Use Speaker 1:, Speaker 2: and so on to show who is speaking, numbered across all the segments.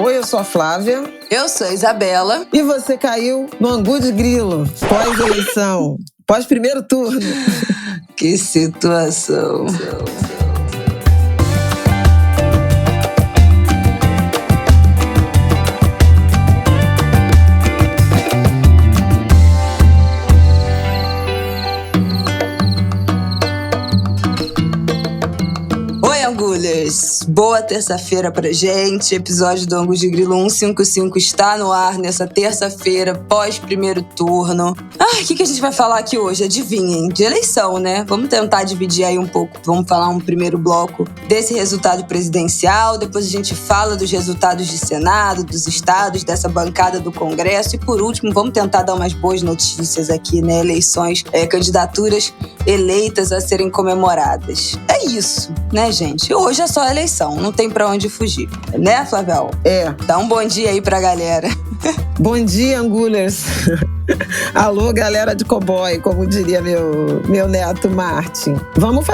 Speaker 1: Oi, eu sou a Flávia.
Speaker 2: Eu sou a Isabela.
Speaker 1: E você caiu no angu de grilo, pós-eleição, pós-primeiro turno.
Speaker 2: Que situação. Angulhas, boa terça-feira pra gente. Episódio do Angu de Grilo 155 está no ar nessa terça-feira, pós-primeiro turno. O que a gente vai falar aqui hoje? Adivinhem, de eleição, né? Vamos tentar dividir aí um pouco. Vamos falar um primeiro bloco desse resultado presidencial, depois a gente fala dos resultados de Senado, dos estados, dessa bancada do Congresso e, por último, vamos tentar dar umas boas notícias aqui, né? Eleições, candidaturas eleitas a serem comemoradas. É isso, né, gente? Hoje é só eleição, não tem pra onde fugir. Né, Flavel?
Speaker 1: É.
Speaker 2: Dá um bom dia aí pra galera.
Speaker 1: Bom dia, Angulers. Alô, galera de cowboy, como diria meu neto Martin. Vamos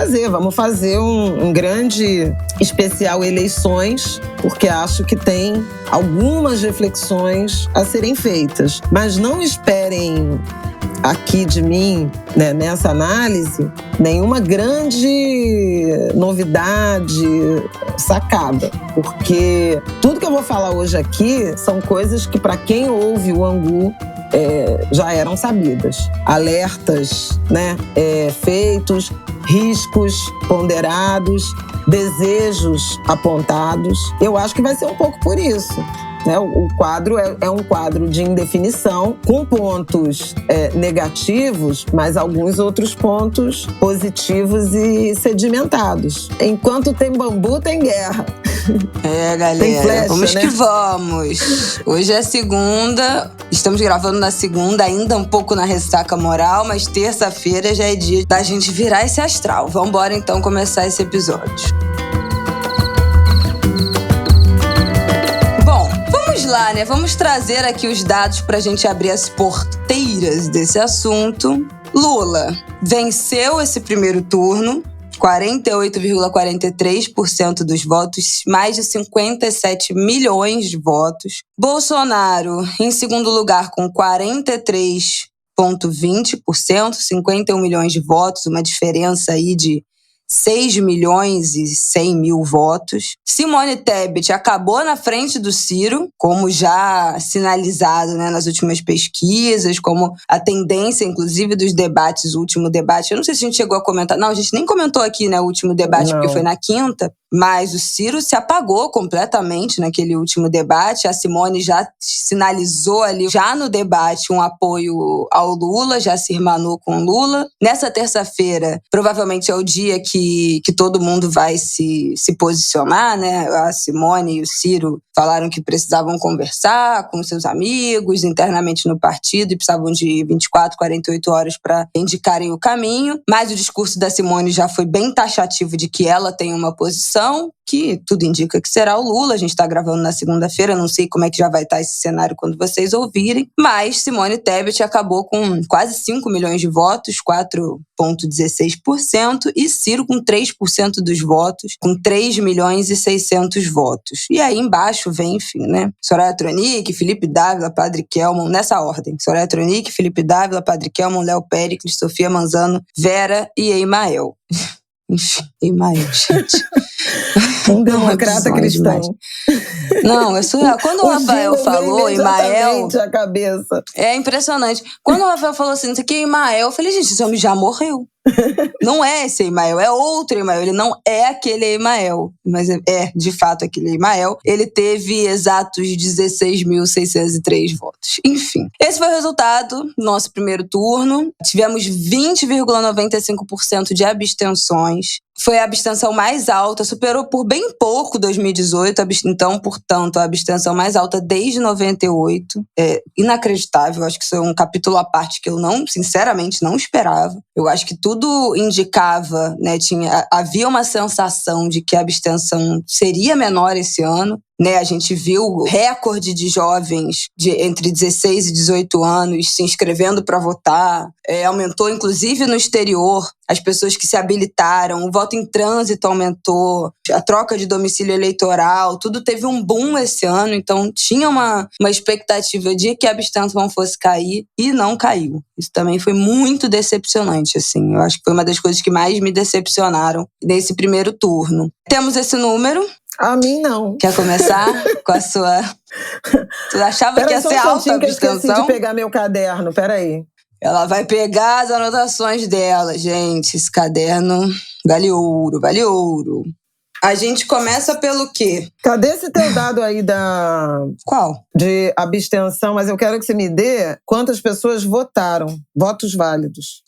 Speaker 1: fazer um grande especial eleições, porque acho que tem algumas reflexões a serem feitas. Mas não esperem aqui de mim, né, nessa análise, nenhuma grande novidade sacada, porque tudo que eu vou falar hoje aqui são coisas que, para quem ouve o Angu, já eram sabidas. Alertas, né, feitos, riscos ponderados, desejos apontados. Eu acho que vai ser um pouco por isso. O quadro é um quadro de indefinição, com pontos negativos, mas alguns outros pontos positivos e sedimentados. Enquanto tem bambu, tem guerra.
Speaker 2: Galera,
Speaker 1: tem flecha,
Speaker 2: vamos,
Speaker 1: né?
Speaker 2: Que vamos. Hoje é segunda, estamos gravando na segunda, ainda um pouco na ressaca moral, mas terça-feira já é dia da gente virar esse astral. Vamos embora então começar esse episódio. Lá, né? Vamos trazer aqui os dados pra gente abrir as porteiras desse assunto. Lula venceu esse primeiro turno, 48,43% dos votos, mais de 57 milhões de votos. Bolsonaro em segundo lugar com 43,20%, 51 milhões de votos, uma diferença aí de 6 milhões e 100 mil votos. Simone Tebet acabou na frente do Ciro, como já sinalizado, né, nas últimas pesquisas, como a tendência, inclusive, dos debates, o último debate. Eu não sei se a gente chegou a comentar. Não, a gente nem comentou aqui, né, o último debate, porque foi na quinta. Mas o Ciro se apagou completamente naquele último debate. A Simone já sinalizou ali, já no debate, um apoio ao Lula, já se irmanou com Lula. Nessa terça-feira, provavelmente é o dia que todo mundo vai se posicionar, né? A Simone e o Ciro falaram que precisavam conversar com seus amigos internamente no partido e precisavam de 24, 48 horas para indicarem o caminho. Mas o discurso da Simone já foi bem taxativo de que ela tem uma posição, que tudo indica que será o Lula. A gente está gravando na segunda-feira, não sei como é que já vai estar esse cenário quando vocês ouvirem. Mas Simone Tebet acabou com quase 5 milhões de votos, 4,16%, e Ciro com 3% dos votos, com 3 milhões e 600 votos. E aí embaixo vem, enfim, né? Soraya Tronic, Felipe Dávila, Padre Kelmon, nessa ordem. Soraya Tronic, Felipe Dávila, Padre Kelmon, Léo Péricles, Sofia Manzano, Vera e Emael. Enfim, Emael, gente.
Speaker 1: Um democrata cristão.
Speaker 2: Não, é surreal. Quando o Rafael falou Emael,
Speaker 1: a cabeça.
Speaker 2: É impressionante. Quando o Rafael falou assim, não sei o que, Emael, eu falei, gente, esse homem já morreu. Não é esse Emael, é outro Emael. Ele não é aquele Emael, mas é de fato aquele Emael. Ele teve exatos 16.603 votos. Enfim, esse foi o resultado do nosso primeiro turno. Tivemos 20,95% de abstenções. Foi a abstenção mais alta, superou por bem pouco 2018, então, portanto, a abstenção mais alta desde 98. É inacreditável, acho que isso é um capítulo à parte que eu sinceramente, não esperava. Eu acho que tudo indicava, né, havia uma sensação de que a abstenção seria menor esse ano. né? A gente viu recorde de jovens entre 16 e 18 anos se inscrevendo para votar. Aumentou, inclusive, no exterior, as pessoas que se habilitaram, o voto em trânsito aumentou, a troca de domicílio eleitoral, tudo teve um boom esse ano, então tinha uma expectativa de que a abstenção fosse cair e não caiu. Isso também foi muito decepcionante, assim. Eu acho que foi uma das coisas que mais me decepcionaram nesse primeiro turno. Temos esse número.
Speaker 1: A mim, não.
Speaker 2: Quer começar com a sua... Tu achava que ia ser alta a abstenção?
Speaker 1: Que eu esqueci de pegar meu caderno, peraí.
Speaker 2: Ela vai pegar as anotações dela, gente. Esse caderno vale ouro, vale ouro. A gente começa pelo quê?
Speaker 1: Cadê esse teu dado aí da...
Speaker 2: Qual?
Speaker 1: De abstenção, mas eu quero que você me dê quantas pessoas votaram, votos válidos.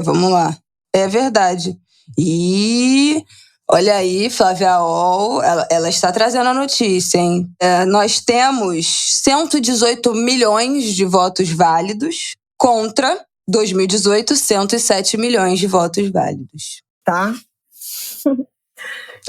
Speaker 2: Vamos lá. É verdade. E... olha aí, Flávia Ol, ela está trazendo a notícia, hein? Nós temos 118 milhões de votos válidos contra 2018, 107 milhões de votos válidos.
Speaker 1: Tá.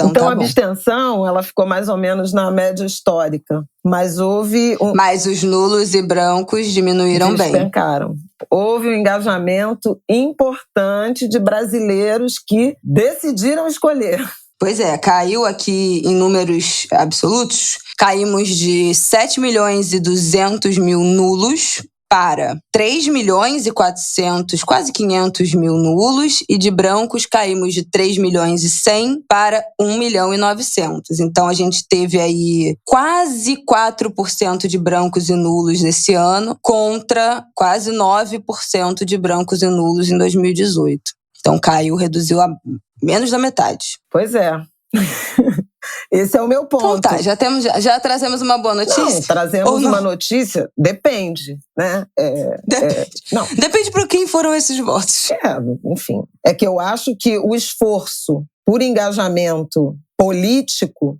Speaker 1: Então a abstenção, ela ficou mais ou menos na média histórica. Mas houve...
Speaker 2: Mas os nulos e brancos diminuíram bem.
Speaker 1: Despencaram. Houve um engajamento importante de brasileiros que decidiram escolher.
Speaker 2: Pois é, caiu aqui em números absolutos, caímos de 7 milhões e 200 mil nulos para 3 milhões e 400, quase 500 mil nulos, e de brancos caímos de 3 milhões e 100 para 1 milhão e 900. Então a gente teve aí quase 4% de brancos e nulos nesse ano, contra quase 9% de brancos e nulos em 2018. Então caiu, reduziu a menos da metade.
Speaker 1: Pois é. Esse é o meu ponto.
Speaker 2: Então tá, já trazemos uma boa notícia?
Speaker 1: Não, trazemos uma notícia, depende, né?
Speaker 2: Depende para quem foram esses votos.
Speaker 1: Enfim. É que eu acho que o esforço por engajamento político,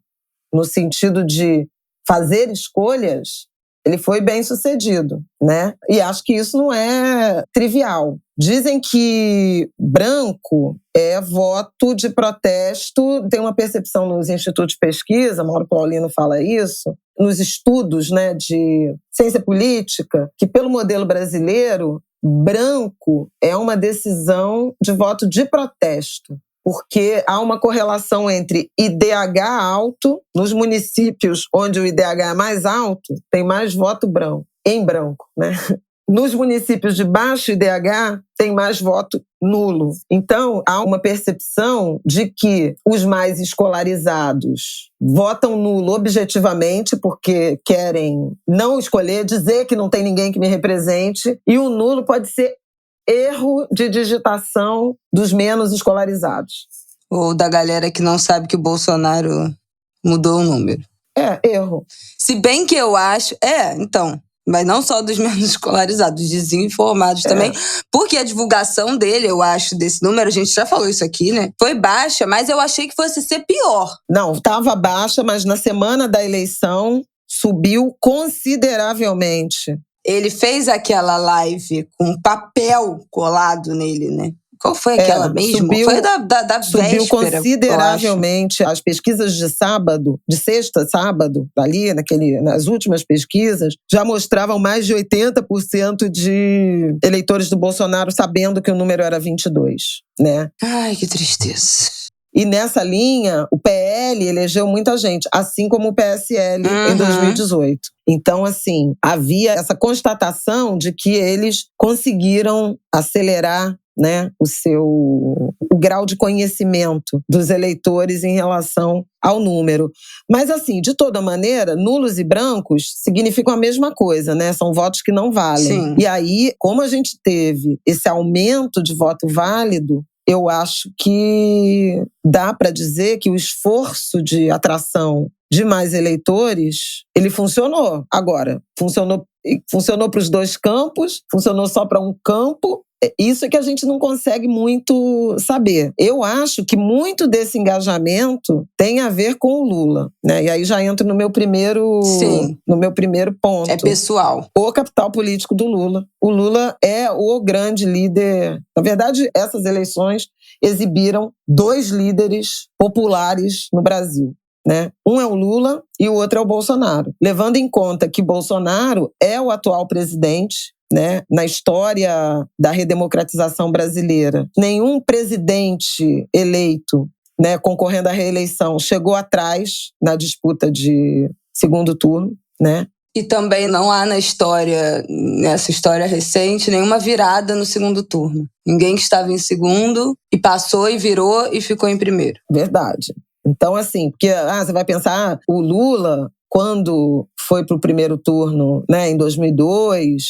Speaker 1: no sentido de fazer escolhas, ele foi bem sucedido, né? E acho que isso não é trivial. Dizem que branco é voto de protesto. Tem uma percepção nos institutos de pesquisa, Mauro Paulino fala isso, nos estudos, né, de ciência política, que pelo modelo brasileiro, branco é uma decisão de voto de protesto. Porque há uma correlação entre IDH alto, nos municípios onde o IDH é mais alto, tem mais voto branco, em branco, né? Nos municípios de baixo IDH, tem mais voto nulo. Então, há uma percepção de que os mais escolarizados votam nulo objetivamente porque querem não escolher, dizer que não tem ninguém que me represente, e o nulo pode ser erro de digitação dos menos escolarizados.
Speaker 2: Ou da galera que não sabe que o Bolsonaro mudou o número.
Speaker 1: Erro.
Speaker 2: Se bem que eu acho... então... Mas não só dos menos escolarizados, desinformados também. Porque a divulgação dele, eu acho, desse número, a gente já falou isso aqui, né? Foi baixa, mas eu achei que fosse ser pior.
Speaker 1: Não, estava baixa, mas na semana da eleição subiu consideravelmente.
Speaker 2: Ele fez aquela live com papel colado nele, né? Qual foi aquela mesmo? Foi da véspera.
Speaker 1: Subiu consideravelmente. As pesquisas de sábado, de sexta, sábado, ali, nas últimas pesquisas, já mostravam mais de 80% de eleitores do Bolsonaro sabendo que o número era 22, né?
Speaker 2: Ai, que tristeza.
Speaker 1: E nessa linha, o PL elegeu muita gente, assim como o PSL em 2018. Então, assim, havia essa constatação de que eles conseguiram acelerar, né, o grau de conhecimento dos eleitores em relação ao número. Mas, assim, de toda maneira, nulos e brancos significam a mesma coisa, né? São votos que não valem.
Speaker 2: Sim.
Speaker 1: E aí, como a gente teve esse aumento de voto válido, eu acho que dá para dizer que o esforço de atração de mais eleitores, ele funcionou. Agora, funcionou para os dois campos, funcionou só para um campo. Isso é que a gente não consegue muito saber. Eu acho que muito desse engajamento tem a ver com o Lula, né? E aí já entro no meu primeiro ponto.
Speaker 2: É pessoal.
Speaker 1: O capital político do Lula. O Lula é o grande líder. Na verdade, essas eleições exibiram dois líderes populares no Brasil. né? Um é o Lula e o outro é o Bolsonaro. Levando em conta que Bolsonaro é o atual presidente, né, na história da redemocratização brasileira. Nenhum presidente eleito, né, concorrendo à reeleição chegou atrás na disputa de segundo turno, né?
Speaker 2: E também não há nessa história recente, nenhuma virada no segundo turno. Ninguém que estava em segundo e passou e virou e ficou em primeiro.
Speaker 1: Verdade. Então, assim, porque você vai pensar, o Lula, quando foi para o primeiro turno, né, em 2002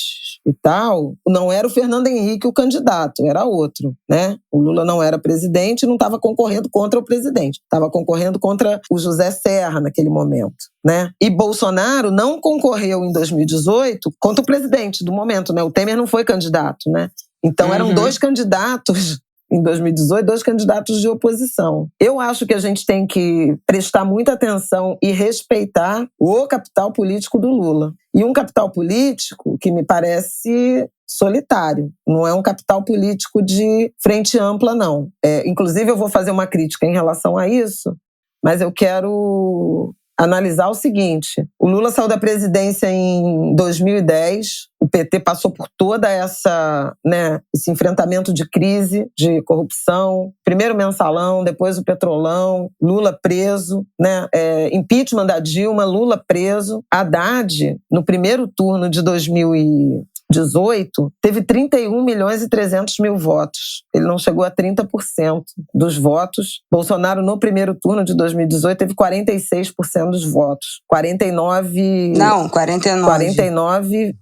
Speaker 1: e tal, não era o Fernando Henrique o candidato, era outro, né? O Lula não era presidente e não estava concorrendo contra o presidente, estava concorrendo contra o José Serra naquele momento, né? E Bolsonaro não concorreu em 2018 contra o presidente do momento, né? O Temer não foi candidato, né? Então eram dois candidatos em 2018, dois candidatos de oposição. Eu acho que a gente tem que prestar muita atenção e respeitar o capital político do Lula. E um capital político que me parece solitário. Não é um capital político de frente ampla, não. Inclusive, eu vou fazer uma crítica em relação a isso, mas eu quero analisar o seguinte. O Lula saiu da presidência em 2010, o PT passou por toda esse enfrentamento de crise, de corrupção, primeiro mensalão, depois o petrolão, Lula preso, né? Impeachment da Dilma, Lula preso. Haddad, no primeiro turno de 2018, teve 31.300.000 votos. Ele não chegou a 30% dos votos. Bolsonaro, no primeiro turno de 2018, teve 46% dos votos. 49...
Speaker 2: Não, 49.
Speaker 1: 49...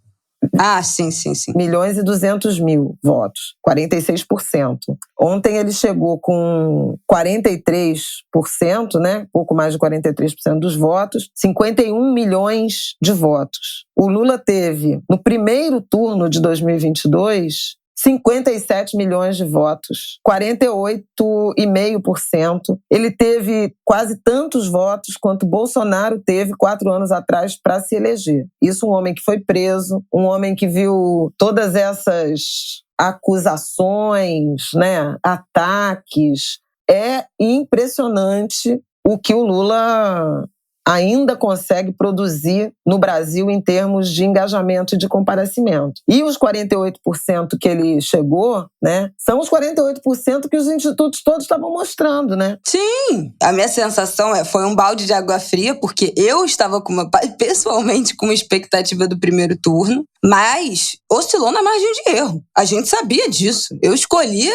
Speaker 2: Sim.
Speaker 1: milhões e 200 mil votos, 46%. Ontem ele chegou com 43%, né? Pouco mais de 43% dos votos, 51 milhões de votos. O Lula teve, no primeiro turno de 2022, 57 milhões de votos, 48,5%. Ele teve quase tantos votos quanto Bolsonaro teve 4 anos atrás para se eleger. Isso um homem que foi preso, um homem que viu todas essas acusações, né, ataques. É impressionante o que o Lula ainda consegue produzir no Brasil em termos de engajamento e de comparecimento. E os 48% que ele chegou, né, são os 48% que os institutos todos estavam mostrando, né?
Speaker 2: Sim! A minha sensação foi um balde de água fria, porque eu estava pessoalmente com uma expectativa do primeiro turno, mas oscilou na margem de erro. A gente sabia disso. Eu escolhi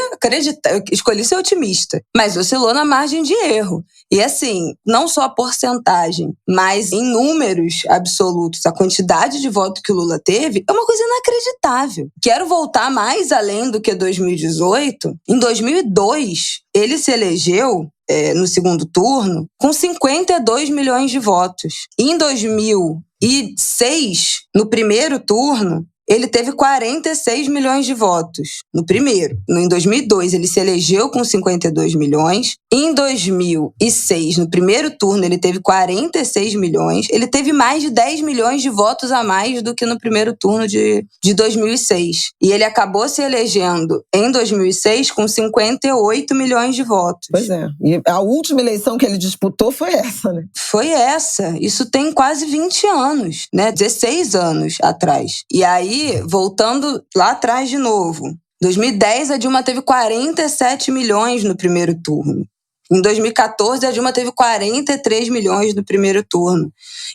Speaker 2: ser otimista, mas oscilou na margem de erro. E assim, não só a porcentagem, mas em números absolutos, a quantidade de voto que o Lula teve é uma coisa inacreditável. Quero voltar mais além do que 2018. Em 2002, ele se elegeu no segundo turno com 52 milhões de votos. E em 2006, no primeiro turno, ele teve 46 milhões de votos no primeiro. Em 2002, ele se elegeu com 52 milhões. Em 2006, no primeiro turno, ele teve 46 milhões. Ele teve mais de 10 milhões de votos a mais do que no primeiro turno de 2006. E ele acabou se elegendo em 2006 com 58 milhões de votos.
Speaker 1: Pois é. E a última eleição que ele disputou foi essa, né?
Speaker 2: Foi essa. Isso tem quase 20 anos, né? 16 anos atrás. E aí, voltando lá atrás de novo, em 2010 a Dilma teve 47 milhões no primeiro turno. Em 2014 a Dilma teve 43 milhões no primeiro turno.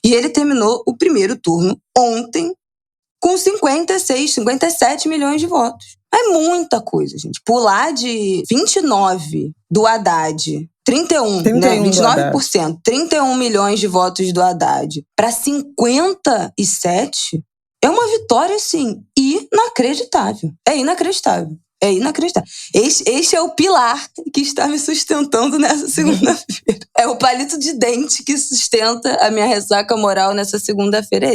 Speaker 2: E ele terminou o primeiro turno ontem com 57 milhões de votos. É muita coisa, gente. Pular de 29 do Haddad, 31, né? 29%, 31 milhões de votos do Haddad, para 57, é uma vitória, assim, inacreditável. É inacreditável. Este é o pilar que está me sustentando nessa segunda-feira. É o palito de dente que sustenta a minha ressaca moral nessa segunda-feira.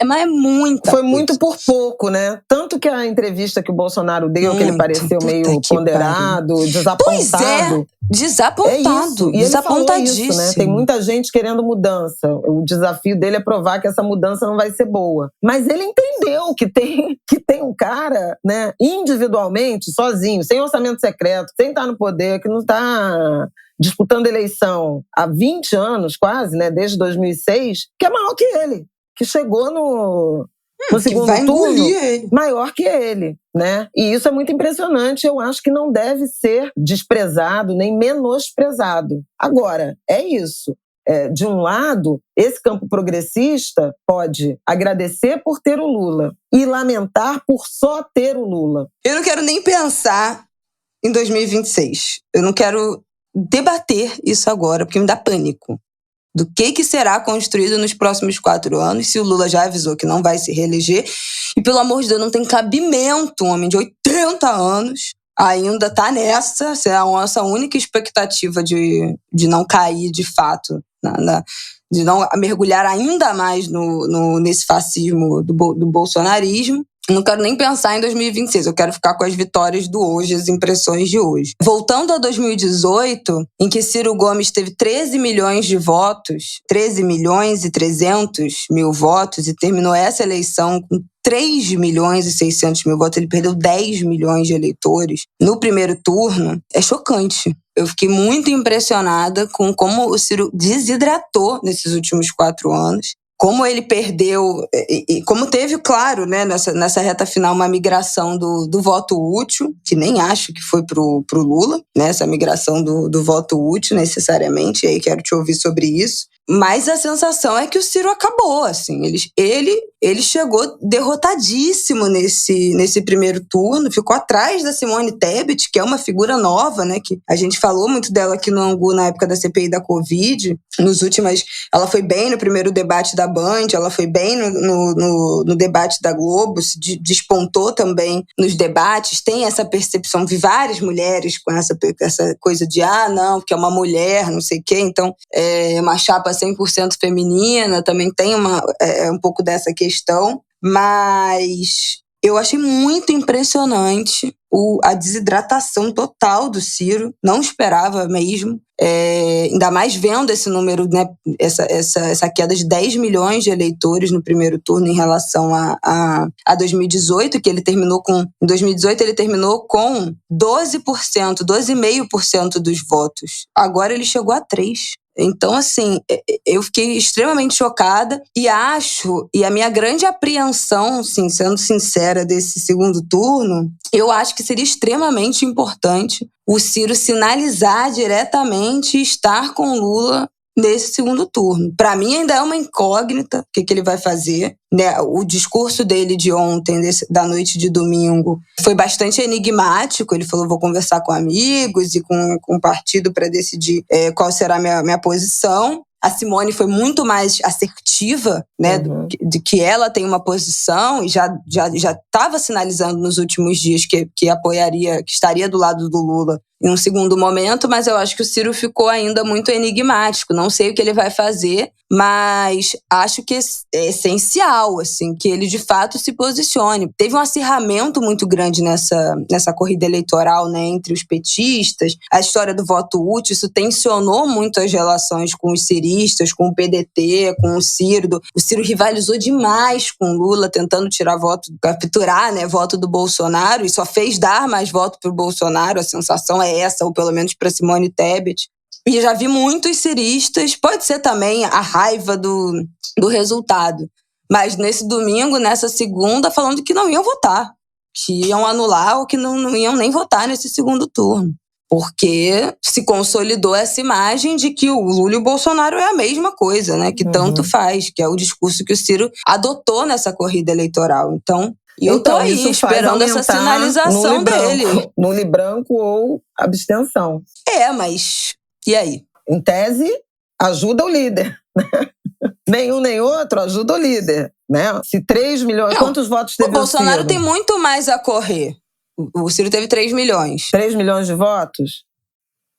Speaker 2: Mas é muita
Speaker 1: Foi
Speaker 2: coisa.
Speaker 1: muito por pouco, né? Tanto que a entrevista que o Bolsonaro deu, que ele pareceu meio ponderado, desapontado.
Speaker 2: Pois é, desapontado.
Speaker 1: É isso. E ele falou isso, né? Tem muita gente querendo mudança. O desafio dele é provar que essa mudança não vai ser boa. Mas ele entendeu que tem um cara, né, individualmente, sozinho, sem orçamento secreto, sem estar no poder, que não está disputando eleição há 20 anos quase, né, desde 2006, que é maior que ele, que chegou no segundo turno maior que ele, né? E isso é muito impressionante, eu acho que não deve ser desprezado nem menosprezado. Agora, é isso. De um lado, esse campo progressista pode agradecer por ter o Lula e lamentar por só ter o Lula.
Speaker 2: Eu não quero nem pensar em 2026. Eu não quero debater isso agora, porque me dá pânico. Do que será construído nos próximos 4 anos, se o Lula já avisou que não vai se reeleger. E, pelo amor de Deus, não tem cabimento um homem de 80 anos ainda tá nessa. Essa é a nossa única expectativa de não cair de fato, de não mergulhar ainda mais nesse fascismo do bolsonarismo. Não quero nem pensar em 2026, eu quero ficar com as vitórias do hoje, as impressões de hoje. Voltando a 2018, em que Ciro Gomes teve 13 milhões de votos, 13 milhões e 300 mil votos, e terminou essa eleição com 3 milhões e 600 mil votos, ele perdeu 10 milhões de eleitores no primeiro turno, é chocante. Eu fiquei muito impressionada com como o Ciro desidratou nesses últimos 4 anos. Como ele perdeu, e como teve, claro, né, nessa reta final, uma migração do voto útil, que nem acho que foi pro Lula, né, essa migração do voto útil necessariamente, e aí quero te ouvir sobre isso. Mas a sensação é que o Ciro acabou, assim. Ele chegou derrotadíssimo nesse primeiro turno, ficou atrás da Simone Tebet, que é uma figura nova, né? Que a gente falou muito dela aqui no Angu na época da CPI da Covid. Ela foi bem no primeiro debate da Band, ela foi bem no debate da Globo, se despontou também nos debates. Tem essa percepção, vi várias mulheres com essa coisa de não, porque é uma mulher, não sei o quê, então é uma chapa 100% feminina, também tem um pouco dessa questão, mas eu achei muito impressionante a desidratação total do Ciro, não esperava mesmo, ainda mais vendo esse número, né, essa queda de 10 milhões de eleitores no primeiro turno em relação a 2018, que ele terminou com... Em 2018 ele terminou com 12%, 12,5% dos votos. Agora ele chegou a 3%. Então, assim, eu fiquei extremamente chocada e a minha grande apreensão, assim, sendo sincera, desse segundo turno, eu acho que seria extremamente importante o Ciro sinalizar diretamente e estar com Lula nesse segundo turno. Para mim ainda é uma incógnita o que ele vai fazer, né? O discurso dele de ontem, da noite de domingo, foi bastante enigmático. Ele falou, vou conversar com amigos e com o partido para decidir qual será a minha posição. A Simone foi muito mais assertiva, né, de que ela tem uma posição e já estava sinalizando nos últimos dias que apoiaria, que estaria do lado do Lula em um segundo momento, mas eu acho que o Ciro ficou ainda muito enigmático. Não sei o que ele vai fazer, mas acho que é essencial, assim, que ele de fato se posicione. Teve um acirramento muito grande nessa corrida eleitoral, né, entre os petistas. A história do voto útil, isso tensionou muito as relações com os ciristas, com o PDT, com o Ciro. O Ciro rivalizou demais com o Lula, tentando tirar voto, capturar, né, voto do Bolsonaro, e só fez dar mais voto para o Bolsonaro. A sensação é essa, ou pelo menos para Simone Tebet. E já vi muitos ciristas, pode ser também a raiva do resultado, mas nesse domingo, nessa segunda, falando que não iam votar, que iam anular ou que não iam nem votar nesse segundo turno. Porque se consolidou essa imagem de que o Lula e o Bolsonaro é a mesma coisa, né? Que tanto faz, que é o discurso que o Ciro adotou nessa corrida eleitoral. Então, eu tô aí esperando essa sinalização dele.
Speaker 1: Nulo e branco ou abstenção.
Speaker 2: Mas e aí?
Speaker 1: Em tese, ajuda o líder. Nenhum nem outro ajuda o líder, né? Se 3 milhões... Não, quantos votos teve o
Speaker 2: Bolsonaro? Tem muito mais a correr. O Ciro teve 3 milhões.
Speaker 1: 3 milhões de votos?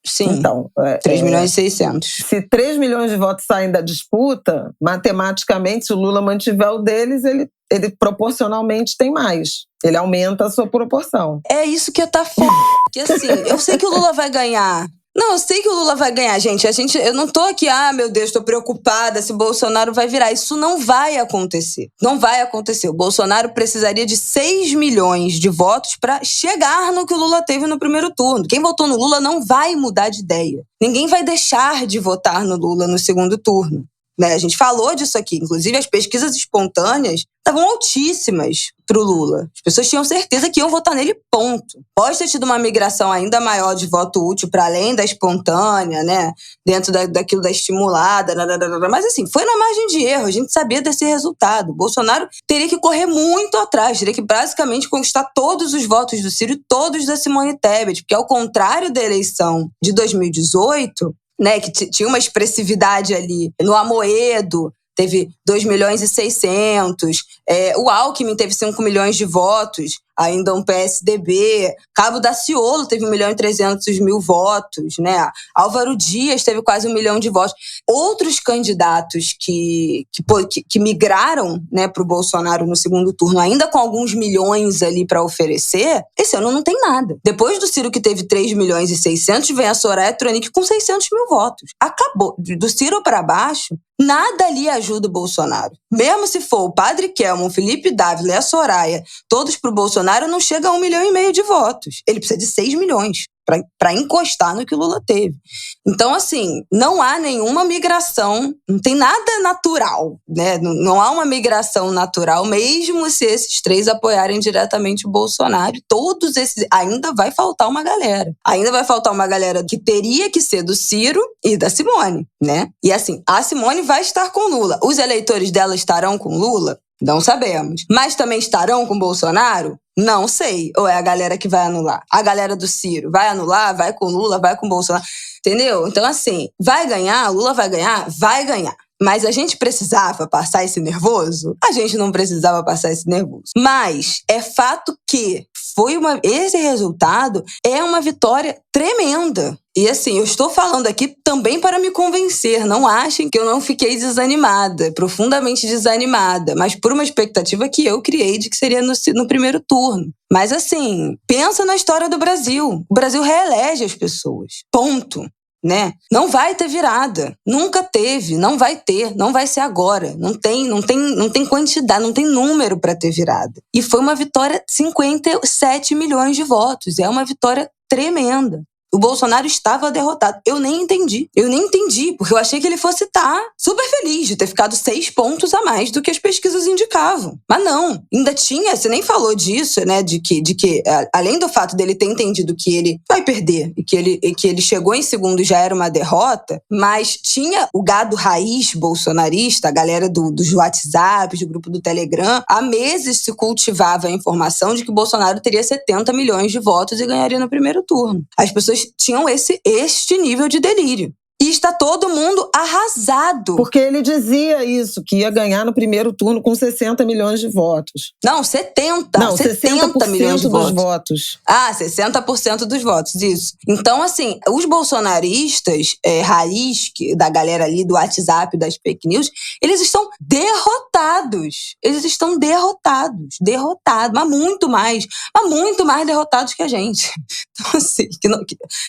Speaker 2: Sim.
Speaker 1: Então,
Speaker 2: 3 milhões e 600.
Speaker 1: Se 3 milhões de votos saem da disputa, matematicamente, se o Lula mantiver o deles, ele proporcionalmente tem mais. Ele aumenta a sua proporção.
Speaker 2: É isso que tá foda. Porque assim, eu sei que o Lula vai ganhar. Não, eu sei que o Lula vai ganhar, gente. Eu não tô aqui, meu Deus, tô preocupada se o Bolsonaro vai virar. Isso não vai acontecer. Não vai acontecer. O Bolsonaro precisaria de 6 milhões de votos para chegar no que o Lula teve no primeiro turno. Quem votou no Lula não vai mudar de ideia. Ninguém vai deixar de votar no Lula no segundo turno. Né? A gente falou disso aqui. Inclusive, as pesquisas espontâneas estavam altíssimas pro Lula. As pessoas tinham certeza que iam votar nele, ponto. Pode ter tido uma migração ainda maior de voto útil para além da espontânea, né? Dentro daquilo da estimulada, mas assim, foi na margem de erro. A gente sabia desse resultado. O Bolsonaro teria que correr muito atrás, teria que basicamente conquistar todos os votos do Ciro e todos da Simone Tebet, porque ao contrário da eleição de 2018, né, que tinha uma expressividade ali no Amoedo, teve 2.600.000, o Alckmin teve 5 milhões de votos, ainda um PSDB, Cabo Daciolo teve 1.300.000 votos, né? Álvaro Dias teve quase 1 milhão de votos. Outros candidatos que migraram, né, para o Bolsonaro no segundo turno, ainda com alguns milhões ali para oferecer, esse ano não tem nada. Depois do Ciro, que teve 3.600.000, vem a Soraya Tronic com 600.000 votos. Acabou. Do Ciro para baixo, nada ali ajuda o Bolsonaro. Mesmo se for o Padre Kelmon, o Felipe Dávila e a Soraya, todos pro Bolsonaro, não chega a 1,5 milhão de votos. Ele precisa de 6 milhões para encostar no que o Lula teve. Então, assim, não há nenhuma migração, não tem nada natural, né? Não há uma migração natural, mesmo se esses três apoiarem diretamente o Bolsonaro. Todos esses... Ainda vai faltar uma galera. Ainda vai faltar uma galera que teria que ser do Ciro e da Simone, né? E assim, a Simone vai estar com Lula. Os eleitores dela estarão com Lula? Não sabemos. Mas também estarão com Bolsonaro? Não sei. Ou é a galera que vai anular? A galera do Ciro vai anular, vai com Lula, vai com Bolsonaro. Entendeu? Então, assim, vai ganhar? Lula vai ganhar? Vai ganhar. Mas a gente precisava passar esse nervoso? A gente não precisava passar esse nervoso. Mas é fato que esse resultado é uma vitória tremenda. E assim, eu estou falando aqui também para me convencer. Não achem que eu não fiquei desanimada, profundamente desanimada, mas por uma expectativa que eu criei de que seria no primeiro turno. Mas assim, pensa na história do Brasil. O Brasil reelege as pessoas. Ponto. Né? Não vai ter virada. Nunca teve, não vai ter, não vai ser agora. Não tem quantidade, não tem número para ter virada. E foi uma vitória de 57 milhões de votos. É uma vitória tremenda. O Bolsonaro estava derrotado. Eu nem entendi, porque eu achei que ele fosse estar super feliz de ter ficado 6 pontos a mais do que as pesquisas indicavam. Mas não, ainda tinha, você nem falou disso, né, de que além do fato dele ter entendido que ele vai perder e que ele chegou em segundo e já era uma derrota, mas tinha o gado raiz bolsonarista, a galera dos WhatsApp, do grupo do Telegram, há meses se cultivava a informação de que o Bolsonaro teria 70 milhões de votos e ganharia no primeiro turno. As pessoas tinham este nível de delírio. E está todo mundo arrasado.
Speaker 1: Porque ele dizia isso, que ia ganhar no primeiro turno com 60 milhões de votos.
Speaker 2: Não, 70. Não, 70 milhões de votos. 60% dos votos, isso. Então, assim, os bolsonaristas, raiz, da galera ali do WhatsApp, das fake news, eles estão derrotados. Eles estão derrotados, mas muito mais derrotados que a gente. Então, assim,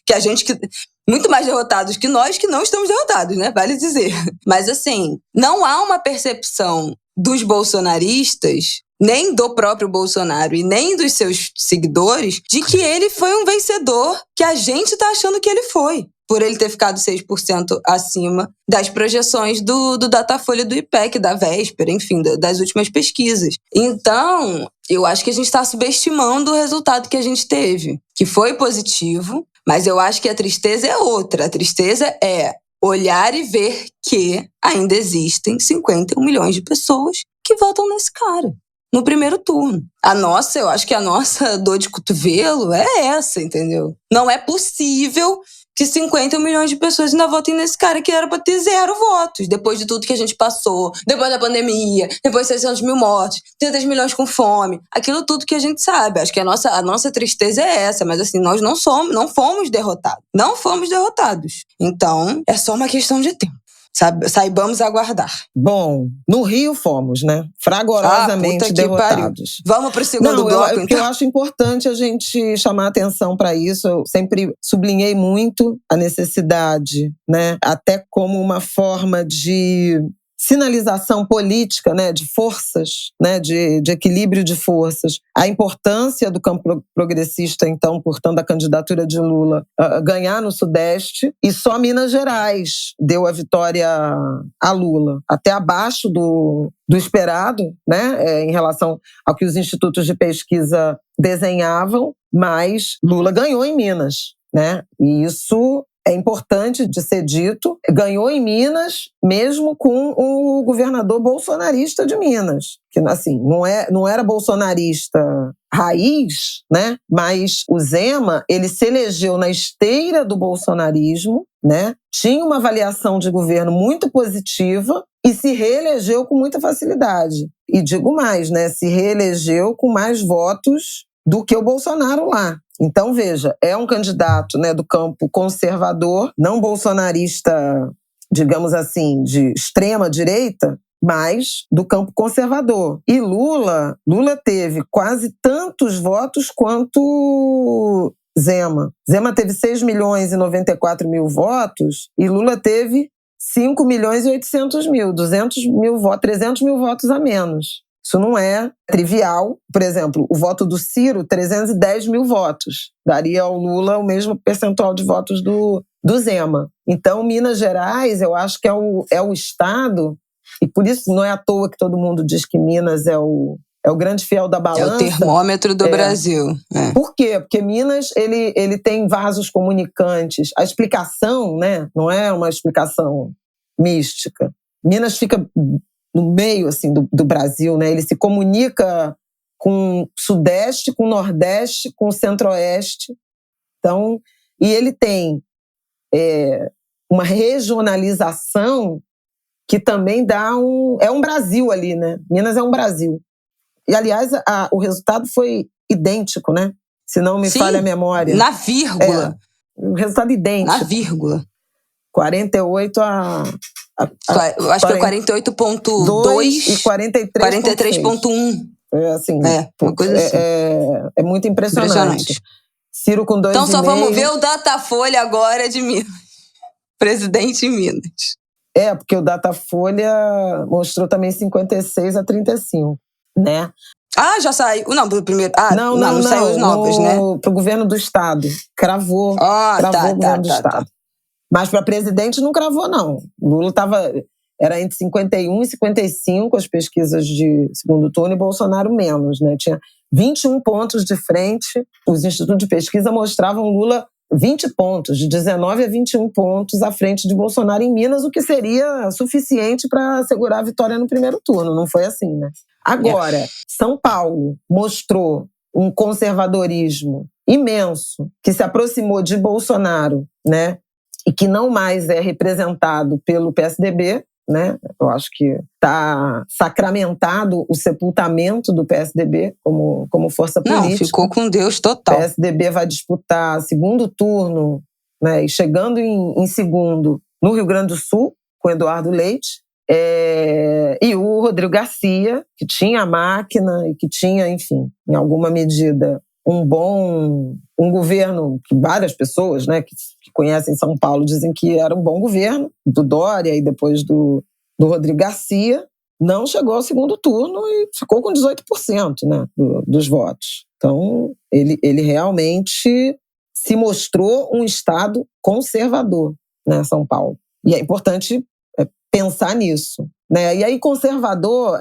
Speaker 2: que a gente... Muito mais derrotados que nós, que não estamos derrotados, né? Vale dizer. Mas, assim, não há uma percepção dos bolsonaristas, nem do próprio Bolsonaro e nem dos seus seguidores, de que ele foi um vencedor que a gente tá achando que ele foi, por ele ter ficado 6% acima das projeções do Datafolha, do IPEC, da véspera, enfim, das últimas pesquisas. Então, eu acho que a gente está subestimando o resultado que a gente teve, que foi positivo, mas eu acho que a tristeza é outra. A tristeza é olhar e ver que ainda existem 51 milhões de pessoas que votam nesse cara no primeiro turno. Eu acho que a nossa dor de cotovelo é essa, entendeu? Não é possível que 50 milhões de pessoas ainda votem nesse cara que era para ter 0 votos. Depois de tudo que a gente passou, depois da pandemia, depois de 600 mil mortes, 30 milhões com fome, aquilo tudo que a gente sabe. Acho que a nossa tristeza é essa, mas assim, nós não fomos derrotados. Não fomos derrotados. Então, é só uma questão de tempo. Saibamos aguardar.
Speaker 1: Bom, no Rio fomos, né? Fragorosamente derrotados.
Speaker 2: Vamos pro segundo bloco, então?
Speaker 1: Porque eu acho importante a gente chamar atenção para isso. Eu sempre sublinhei muito a necessidade, né? Até como uma forma de sinalização política, né, de forças, né, de equilíbrio de forças. A importância do campo progressista, então, portanto, a candidatura de Lula ganhar no Sudeste, e só Minas Gerais deu a vitória a Lula, até abaixo do esperado, né, em relação ao que os institutos de pesquisa desenhavam, mas Lula ganhou em Minas, né, e isso é importante de ser dito, ganhou em Minas, mesmo com o governador bolsonarista de Minas, que assim, não era bolsonarista raiz, né? Mas o Zema, ele se elegeu na esteira do bolsonarismo, né? Tinha uma avaliação de governo muito positiva e se reelegeu com muita facilidade. E digo mais, né? Se reelegeu com mais votos do que o Bolsonaro lá. Então, veja, é um candidato, né, do campo conservador, não bolsonarista, digamos assim, de extrema direita, mas do campo conservador. E Lula teve quase tantos votos quanto Zema. Zema teve 6.094.000 votos e Lula teve 5.800.000, 200.000 votos, 300.000 votos a menos. Isso não é trivial. Por exemplo, o voto do Ciro, 310.000 votos. Daria ao Lula o mesmo percentual de votos do Zema. Então, Minas Gerais, eu acho que é o estado, e por isso não é à toa que todo mundo diz que Minas é o grande fiel da balança.
Speaker 2: É o termômetro do Brasil. É.
Speaker 1: Por quê? Porque Minas, ele tem vasos comunicantes. A explicação, né, não é uma explicação mística. Minas fica no meio assim, do Brasil, né? Ele se comunica com o Sudeste, com o Nordeste, com o Centro-Oeste. Então, e ele tem uma regionalização que também dá é um Brasil ali, né? Minas é um Brasil. E, aliás, o resultado foi idêntico, né? Se não me falha a memória.
Speaker 2: Na vírgula.
Speaker 1: Um resultado idêntico.
Speaker 2: Na vírgula.
Speaker 1: 48
Speaker 2: eu acho que é 48.2
Speaker 1: e 43.1. Assim,
Speaker 2: uma coisa assim.
Speaker 1: É muito impressionante. Ciro com 2,5.
Speaker 2: Então só vamos ver o Datafolha agora de Minas. Presidente em Minas.
Speaker 1: Porque o Datafolha mostrou também 56-35, né?
Speaker 2: Já saiu. Não, pro primeiro. Não saiu os novos, né?
Speaker 1: Pro governo do Estado. Cravou o governo do Estado. Mas para presidente não cravou, não. Lula era entre 51 e 55 as pesquisas de segundo turno e Bolsonaro menos, né? Tinha 21 pontos de frente. Os institutos de pesquisa mostravam Lula 20 pontos, de 19 a 21 pontos à frente de Bolsonaro em Minas, o que seria suficiente para assegurar a vitória no primeiro turno. Não foi assim, né? Agora, São Paulo mostrou um conservadorismo imenso que se aproximou de Bolsonaro, né? E que não mais é representado pelo PSDB, né? Eu acho que está sacramentado o sepultamento do PSDB como força política.
Speaker 2: Não, ficou com Deus total.
Speaker 1: O PSDB vai disputar segundo turno, né? E chegando em segundo no Rio Grande do Sul, com Eduardo Leite, e o Rodrigo Garcia, que tinha a máquina e que tinha, enfim, em alguma medida, um governo que várias pessoas, né, que conhecem São Paulo dizem que era um bom governo, do Dória e depois do Rodrigo Garcia, não chegou ao segundo turno e ficou com 18%, né, dos votos. Então, ele realmente se mostrou um estado conservador, né, São Paulo. E é importante pensar nisso, né? E aí, conservador,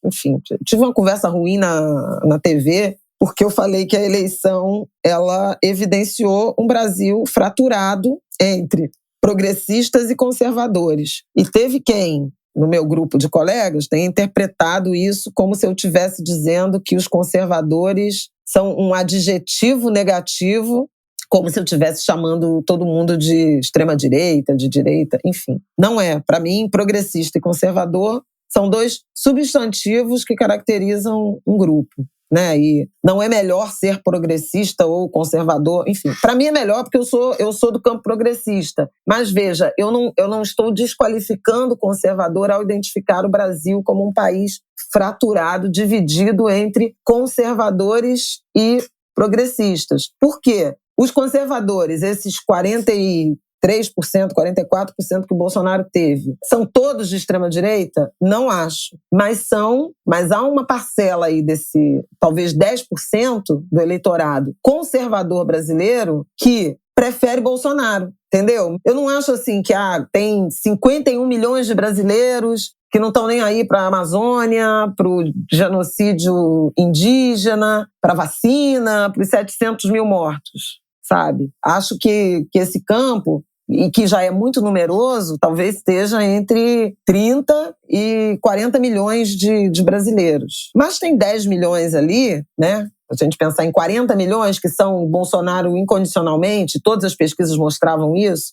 Speaker 1: enfim, tive uma conversa ruim na TV, porque eu falei que a eleição ela evidenciou um Brasil fraturado entre progressistas e conservadores. E teve quem, no meu grupo de colegas, tenha interpretado isso como se eu estivesse dizendo que os conservadores são um adjetivo negativo, como se eu estivesse chamando todo mundo de extrema-direita, de direita, enfim. Não é. Para mim, progressista e conservador são dois substantivos que caracterizam um grupo. né? E não é melhor ser progressista ou conservador, enfim. Para mim é melhor porque eu sou do campo progressista. Mas veja, eu não estou desqualificando o conservador ao identificar o Brasil como um país fraturado, dividido entre conservadores e progressistas. Por quê? Os conservadores, esses 43%, 44% que o Bolsonaro teve, são todos de extrema-direita? Não acho. Mas há uma parcela aí desse, talvez 10% do eleitorado conservador brasileiro que prefere Bolsonaro, entendeu? Eu não acho assim que tem 51 milhões de brasileiros que não estão nem aí para a Amazônia, para o genocídio indígena, para a vacina, para os 700 mil mortos, sabe? Acho que esse campo, e que já é muito numeroso, talvez esteja entre 30 e 40 milhões de brasileiros. Mas tem 10 milhões ali, né? A gente pensar em 40 milhões que são Bolsonaro incondicionalmente, todas as pesquisas mostravam isso,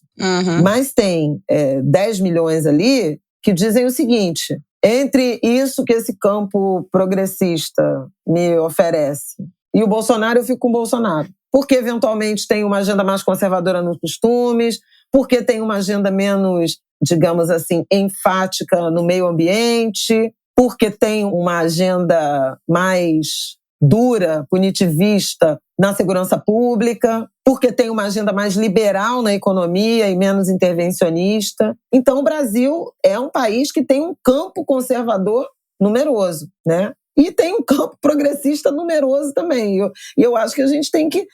Speaker 1: mas tem 10 milhões ali que dizem o seguinte: entre isso que esse campo progressista me oferece e o Bolsonaro, eu fico com o Bolsonaro. Porque eventualmente tem uma agenda mais conservadora nos costumes, porque tem uma agenda menos, digamos assim, enfática no meio ambiente, porque tem uma agenda mais dura, punitivista na segurança pública, porque tem uma agenda mais liberal na economia e menos intervencionista. Então, o Brasil é um país que tem um campo conservador numeroso, né? E tem um campo progressista numeroso também. E eu acho que a gente tem que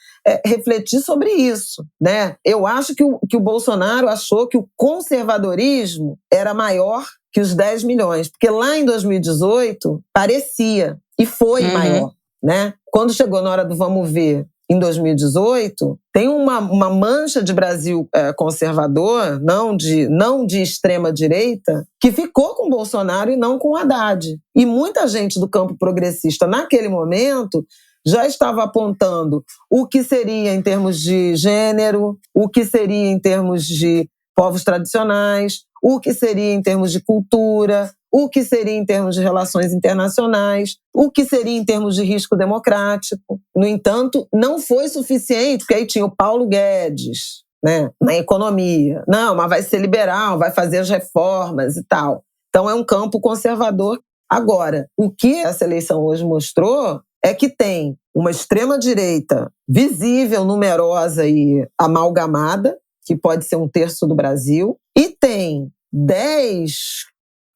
Speaker 1: refletir sobre isso, né? Eu acho que o Bolsonaro achou que o conservadorismo era maior que os 10 milhões, porque lá em 2018 parecia, e foi maior, né? Quando chegou na hora do vamos ver, em 2018, tem uma mancha de Brasil conservador, não de extrema-direita, que ficou com Bolsonaro e não com Haddad. E muita gente do campo progressista, naquele momento, já estava apontando o que seria em termos de gênero, o que seria em termos de povos tradicionais, o que seria em termos de cultura, o que seria em termos de relações internacionais, o que seria em termos de risco democrático. No entanto, não foi suficiente, porque aí tinha o Paulo Guedes, né, na economia. Não, mas vai ser liberal, vai fazer as reformas e tal. Então é um campo conservador. Agora, o que essa eleição hoje mostrou é que tem uma extrema-direita visível, numerosa e amalgamada, que pode ser 1/3 do Brasil, e tem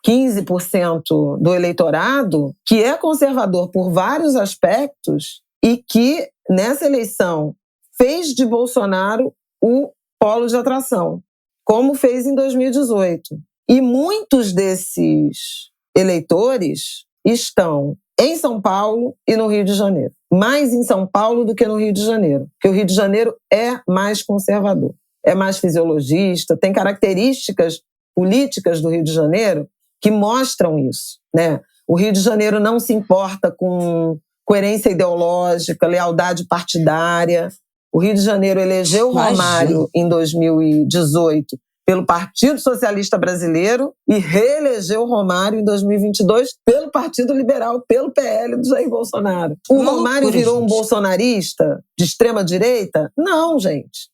Speaker 1: 15% do eleitorado que é conservador por vários aspectos e que, nessa eleição, fez de Bolsonaro o polo de atração, como fez em 2018. E muitos desses eleitores estão em São Paulo e no Rio de Janeiro. Mais em São Paulo do que no Rio de Janeiro, porque o Rio de Janeiro é mais conservador, é mais fisiologista, tem características políticas do Rio de Janeiro que mostram isso, né? O Rio de Janeiro não se importa com coerência ideológica, lealdade partidária. O Rio de Janeiro elegeu Romário em 2018 pelo Partido Socialista Brasileiro e reelegeu Romário em 2022 pelo Partido Liberal, pelo PL do Jair Bolsonaro. O Romário virou um bolsonarista de extrema-direita? Não, gente.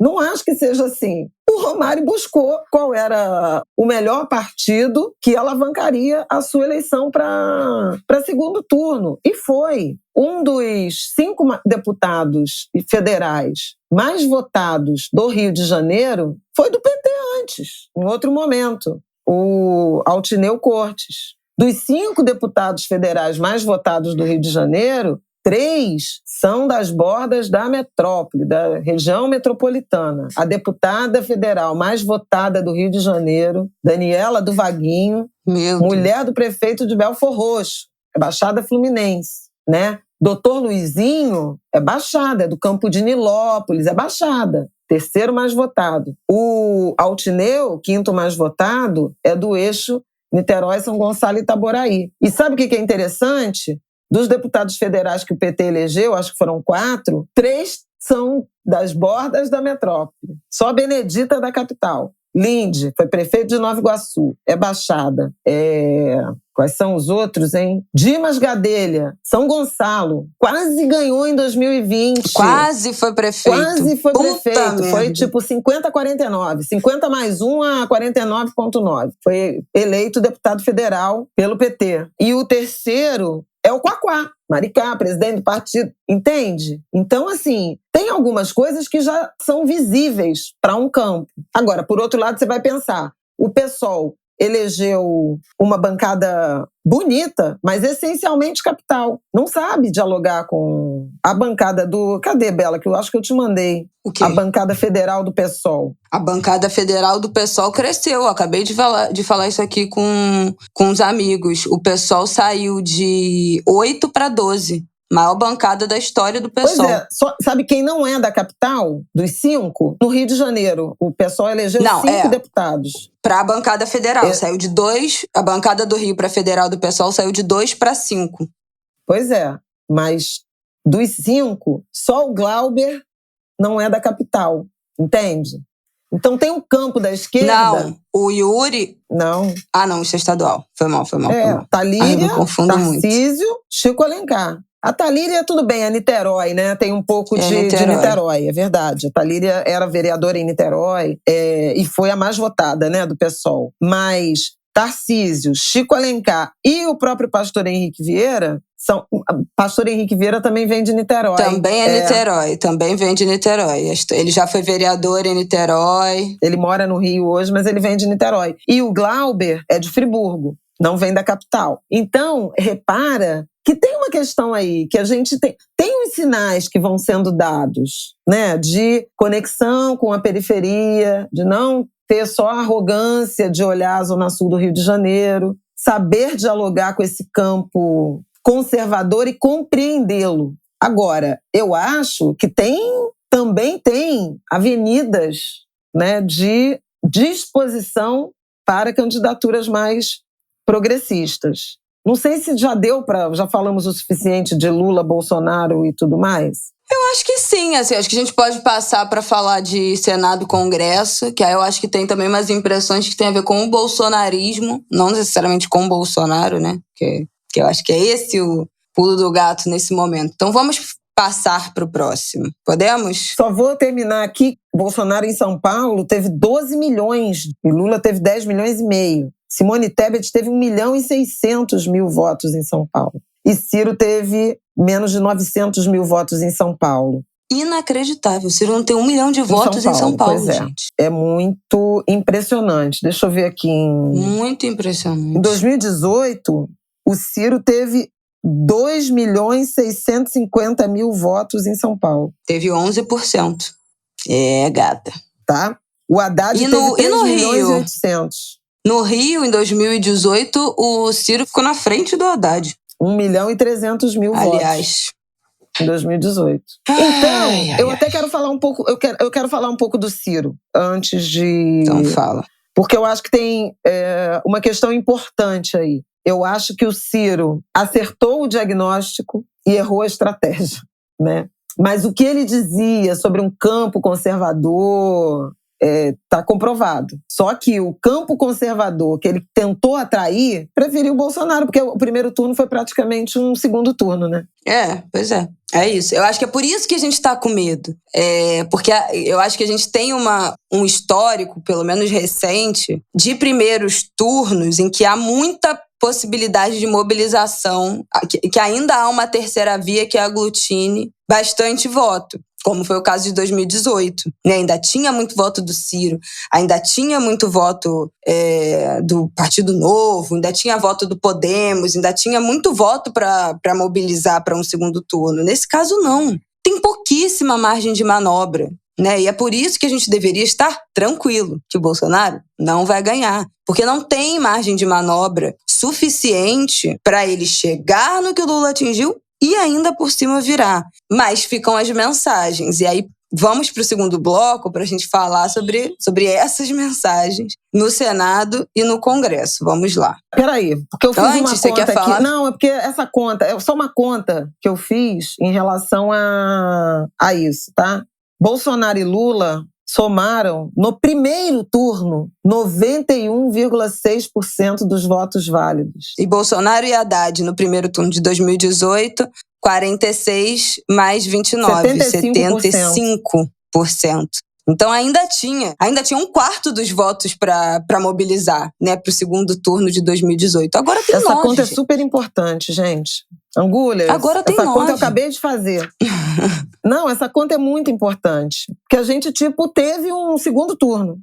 Speaker 1: Não acho que seja assim. O Romário buscou qual era o melhor partido que alavancaria a sua eleição para segundo turno. E foi. Um dos 5 deputados federais mais votados do Rio de Janeiro foi do PT antes, em outro momento, o Altineu Cortes. Dos 5 deputados federais mais votados do Rio de Janeiro, 3 são das bordas da metrópole, da região metropolitana. A deputada federal mais votada do Rio de Janeiro, Daniela do Vaguinho, mulher do prefeito de Belfor Roxo, é Baixada Fluminense, né? Doutor Luizinho é Baixada, é do Campo de Nilópolis, é Baixada, 3º mais votado. O Altineu, 5º mais votado, é do eixo Niterói, São Gonçalo e Itaboraí. E sabe o que é interessante? Dos deputados federais que o PT elegeu, acho que foram 4, 3 são das bordas da metrópole. Só Benedita da capital. Linde foi prefeito de Nova Iguaçu, é Baixada. Quais são os outros, hein? Dimas Gadelha, São Gonçalo, quase ganhou em 2020.
Speaker 2: Quase foi prefeito.
Speaker 1: Quase foi prefeito.
Speaker 2: Merda.
Speaker 1: Foi tipo 50-49. 50 mais 1 a 49,9. Foi eleito deputado federal pelo PT. E o terceiro é o Quaquá, Maricá, presidente do partido. Entende? Então, assim, tem algumas coisas que já são visíveis para um campo. Agora, por outro lado, você vai pensar, o PSOL elegeu uma bancada bonita, mas essencialmente capital. Não sabe dialogar com a bancada do... Cadê, Bela? Que eu acho que eu te mandei.
Speaker 2: O quê?
Speaker 1: A bancada federal do PSOL.
Speaker 2: A bancada federal do PSOL cresceu. Eu acabei de falar isso aqui com os amigos. O PSOL saiu de 8 para 12. Maior bancada da história do PSOL.
Speaker 1: Pois é, sabe quem não é da capital, dos 5? No Rio de Janeiro. O PSOL elegeu 5 deputados.
Speaker 2: Para a bancada federal, saiu de 2. A bancada do Rio para federal do PSOL saiu de 2 para 5.
Speaker 1: Pois é, mas dos 5, só o Glauber não é da capital, entende? Então tem um campo da esquerda...
Speaker 2: Não, o Yuri...
Speaker 1: Não.
Speaker 2: Ah, não, isso é estadual. Foi mal.
Speaker 1: Talíria,
Speaker 2: Tarcísio,
Speaker 1: muito. Chico Alencar. A Talíria, tudo bem, é Niterói, né? Tem um pouco de Niterói, é verdade. A Talíria era vereadora em Niterói e foi a mais votada, né, do PSOL. Mas Tarcísio, Chico Alencar e o próprio pastor Henrique Vieira... Pastor Henrique Vieira também vem de Niterói.
Speaker 2: Também é Niterói, também vem de Niterói. Ele já foi vereador em Niterói.
Speaker 1: Ele mora no Rio hoje, mas ele vem de Niterói. E o Glauber é de Friburgo, não vem da capital. Então, repara que tem uma questão aí, que a gente tem uns sinais que vão sendo dados, né, de conexão com a periferia, de não ter só a arrogância de olhar a Zona Sul do Rio de Janeiro, saber dialogar com esse campo conservador e compreendê-lo. Agora, eu acho que também tem avenidas, né, de disposição para candidaturas mais progressistas. Não sei se já falamos o suficiente de Lula, Bolsonaro e tudo mais.
Speaker 2: Eu acho que sim, assim, acho que a gente pode passar para falar de Senado e Congresso, que aí eu acho que tem também umas impressões que tem a ver com o bolsonarismo, não necessariamente com o Bolsonaro, né, que eu acho que é esse o pulo do gato nesse momento. Então vamos passar para o próximo. Podemos?
Speaker 1: Só vou terminar aqui. Bolsonaro em São Paulo teve 12 milhões e Lula teve 10 milhões e meio. Simone Tebet teve 1.600.000 votos em São Paulo. E Ciro teve menos de 900.000 votos em São Paulo.
Speaker 2: Inacreditável. Ciro não tem 1 milhão de votos em São Paulo, gente.
Speaker 1: É muito impressionante. Deixa eu ver aqui.
Speaker 2: Muito impressionante.
Speaker 1: Em 2018, o Ciro teve 2.650.000 votos em São Paulo.
Speaker 2: Teve 11%. É, gata.
Speaker 1: Tá? O Haddad teve 3.800.000.
Speaker 2: No Rio, em 2018, o Ciro ficou na frente do Haddad.
Speaker 1: 1.300.000 votos.
Speaker 2: Aliás.
Speaker 1: Em 2018. Então, eu até quero falar um pouco... Eu quero falar um pouco do Ciro, antes de...
Speaker 2: Então fala.
Speaker 1: Porque eu acho que tem uma questão importante aí. Eu acho que o Ciro acertou o diagnóstico e errou a estratégia, né? Mas o que ele dizia sobre um campo conservador está comprovado. Só que o campo conservador que ele tentou atrair preferiu o Bolsonaro, porque o primeiro turno foi praticamente um segundo turno, né?
Speaker 2: Pois é. É isso. Eu acho que é por isso que a gente está com medo. Porque eu acho que a gente tem um histórico, pelo menos recente, de primeiros turnos em que há muita possibilidade de mobilização, que ainda há uma terceira via que aglutine bastante voto, como foi o caso de 2018. Ainda tinha muito voto do Ciro, ainda tinha muito voto do Partido Novo, ainda tinha voto do Podemos, ainda tinha muito voto para mobilizar para um segundo turno. Nesse caso, não. Tem pouquíssima margem de manobra. E é por isso que a gente deveria estar tranquilo que o Bolsonaro não vai ganhar. Porque não tem margem de manobra suficiente para ele chegar no que o Lula atingiu e ainda por cima virar. Mas ficam as mensagens. E aí vamos para o segundo bloco para a gente falar sobre essas mensagens no Senado e no Congresso. Vamos lá.
Speaker 1: Peraí, porque eu fiz uma
Speaker 2: você
Speaker 1: conta
Speaker 2: quer falar?
Speaker 1: aqui. Não, é porque essa conta, é só uma conta que eu fiz em relação a isso, tá? Bolsonaro e Lula somaram, no primeiro turno, 91,6% dos votos válidos.
Speaker 2: E Bolsonaro e Haddad, no primeiro turno de 2018, 46 mais 29, 75%. Então ainda tinha um quarto dos votos para mobilizar, né, para o segundo turno de 2018. Agora tem 9.
Speaker 1: Essa conta é super importante, gente. Angulhas,
Speaker 2: agora tem
Speaker 1: essa
Speaker 2: 9.
Speaker 1: conta eu acabei de fazer. Não, essa conta é muito importante. Porque a gente, teve um segundo turno.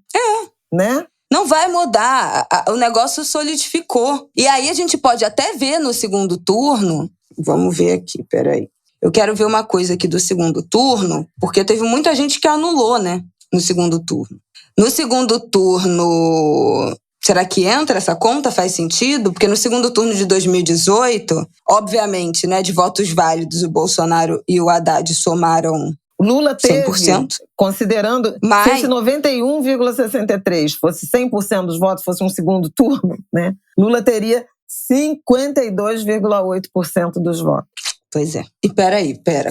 Speaker 1: Né?
Speaker 2: Não vai mudar. O negócio solidificou. E aí a gente pode até ver no segundo turno. Vamos ver aqui, peraí. Eu quero ver uma coisa aqui do segundo turno, porque teve muita gente que anulou, né? No segundo turno. No segundo turno, será que entra essa conta? Faz sentido? Porque no segundo turno de 2018, obviamente, né, de votos válidos, o Bolsonaro e o Haddad somaram
Speaker 1: Lula teve,
Speaker 2: 100%.
Speaker 1: Considerando, se esse 91,63 fosse 100% dos votos, fosse um segundo turno, né? Lula teria 52,8% dos votos.
Speaker 2: Pois é. E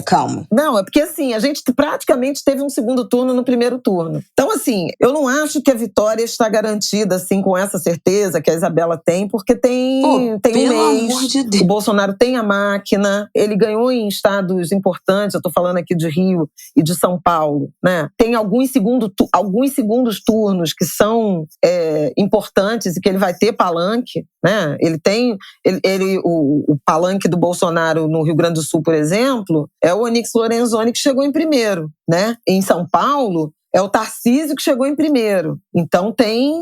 Speaker 2: calma.
Speaker 1: Não, é porque assim, a gente praticamente teve um segundo turno no primeiro turno. Então assim, eu não acho que a vitória está garantida assim com essa certeza que a Isabela tem, porque tem um mês,
Speaker 2: de Deus.
Speaker 1: O Bolsonaro tem a máquina, ele ganhou em estados importantes, eu tô falando aqui de Rio e de São Paulo, né? Tem alguns segundos turnos que são importantes e que ele vai ter palanque, né? Ele tem o palanque do Bolsonaro no Rio Grande do Sul, por exemplo, é o Onyx Lorenzoni que chegou em primeiro, né? Em São Paulo, é o Tarcísio que chegou em primeiro. Então tem,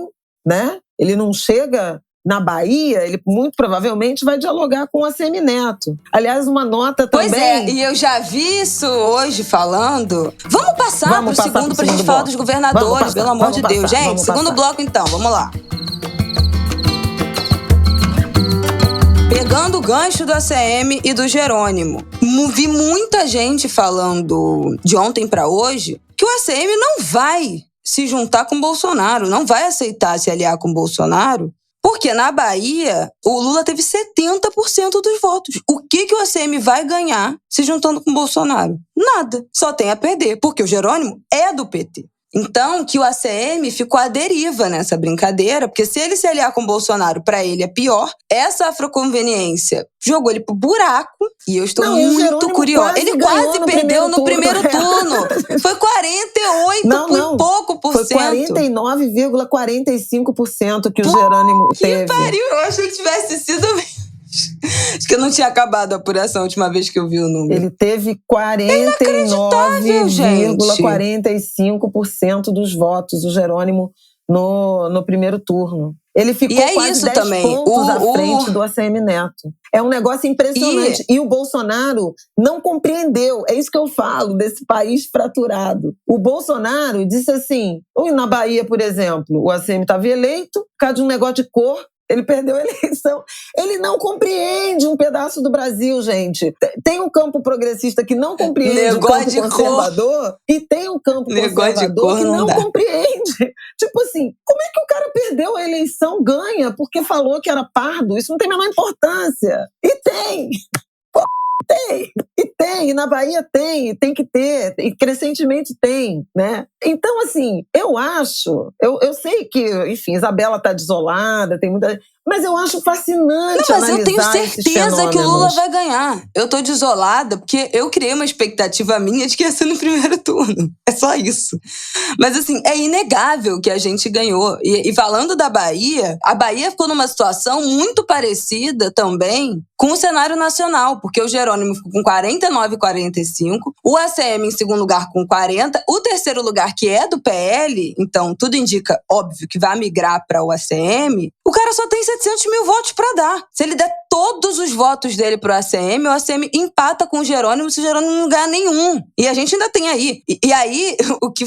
Speaker 1: né? Ele não chega na Bahia, ele muito provavelmente vai dialogar com a ACM Neto. Aliás, uma nota também...
Speaker 2: Pois é, e eu já vi isso hoje falando. Vamos passar pro segundo pra gente falar dos governadores, pelo amor de Deus. Gente, segundo bloco então, vamos lá. Pegando o gancho do ACM e do Jerônimo. Vi muita gente falando de ontem para hoje que o ACM não vai se juntar com o Bolsonaro, não vai aceitar se aliar com o Bolsonaro, porque na Bahia o Lula teve 70% dos votos. O que o ACM vai ganhar se juntando com o Bolsonaro? Nada. Só tem a perder, porque o Jerônimo é do PT. Então, que o ACM ficou à deriva nessa brincadeira, porque se ele se aliar com o Bolsonaro, para ele é pior. Essa afroconveniência jogou ele pro buraco, e eu estou muito curiosa. Ele quase perdeu no primeiro turno. Foi 48 por pouco por cento.
Speaker 1: Foi 49,45% que o Jerônimo teve.
Speaker 2: Que pariu, eu achei que tivesse sido... Acho que eu não tinha acabado a apuração a última vez que eu vi o número.
Speaker 1: Ele teve 49,45% dos votos, o Jerônimo, no primeiro turno. Ele ficou quase 10 pontos à frente do ACM Neto. É um negócio impressionante. E o Bolsonaro não compreendeu. É isso que eu falo desse país fraturado. O Bolsonaro disse assim, na Bahia, por exemplo, o ACM estava eleito, por causa de um negócio de cor, ele perdeu a eleição. Ele não compreende um pedaço do Brasil, gente. Tem um campo progressista que não compreende o campo conservador e tem um campo conservador que não compreende. Tipo assim, como é que o cara perdeu a eleição, ganha, porque falou que era pardo? Isso não tem a menor importância. E tem! E na Bahia tem que ter, e crescentemente tem, né? Então, assim, eu acho, eu sei que, enfim, Isabela tá desolada, tem muita... Mas eu acho fascinante analisar.
Speaker 2: Mas eu tenho certeza que o Lula vai ganhar. Eu tô desolada porque eu criei uma expectativa minha de que ia ser no primeiro turno. É só isso. Mas assim, é inegável que a gente ganhou. E falando da Bahia, a Bahia ficou numa situação muito parecida também com o cenário nacional, porque o Jerônimo ficou com 49,45, o ACM em segundo lugar com 40, o terceiro lugar, que é do PL, então tudo indica, óbvio, que vai migrar para o ACM, o cara só tem 700 mil votos para dar. Se ele der todos os votos dele pro ACM, o ACM empata com o Jerônimo, se o Jerônimo não ganhar nenhum. E a gente ainda tem aí. E aí, o que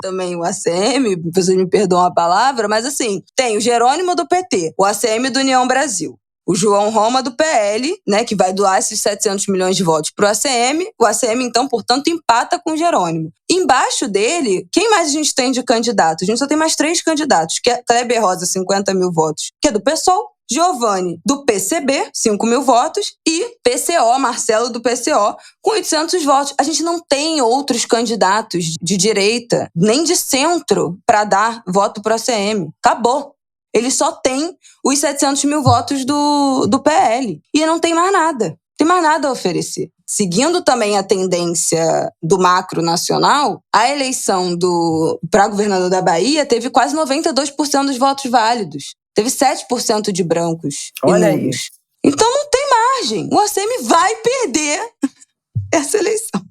Speaker 2: também o ACM, vocês me perdoam a palavra, mas assim, tem o Jerônimo do PT, o ACM do União Brasil, o João Roma do PL, né, que vai doar esses 700 milhões de votos pro ACM. O ACM, então, portanto, empata com o Jerônimo. Embaixo dele, quem mais a gente tem de candidato? A gente só tem mais 3 candidatos, que é Kleber Rosa, 50 mil votos, que é do PSOL. Giovanni, do PCB, 5 mil votos, e PCO, Marcelo, do PCO, com 800 votos. A gente não tem outros candidatos de direita, nem de centro, para dar voto para o ACM. Acabou. Ele só tem os 700 mil votos do PL. E não tem mais nada. Tem mais nada a oferecer. Seguindo também a tendência do macro nacional, a eleição para governador da Bahia teve quase 92% dos votos válidos. Teve 7% de brancos e nulos. Então não tem margem. O ACM vai perder essa eleição.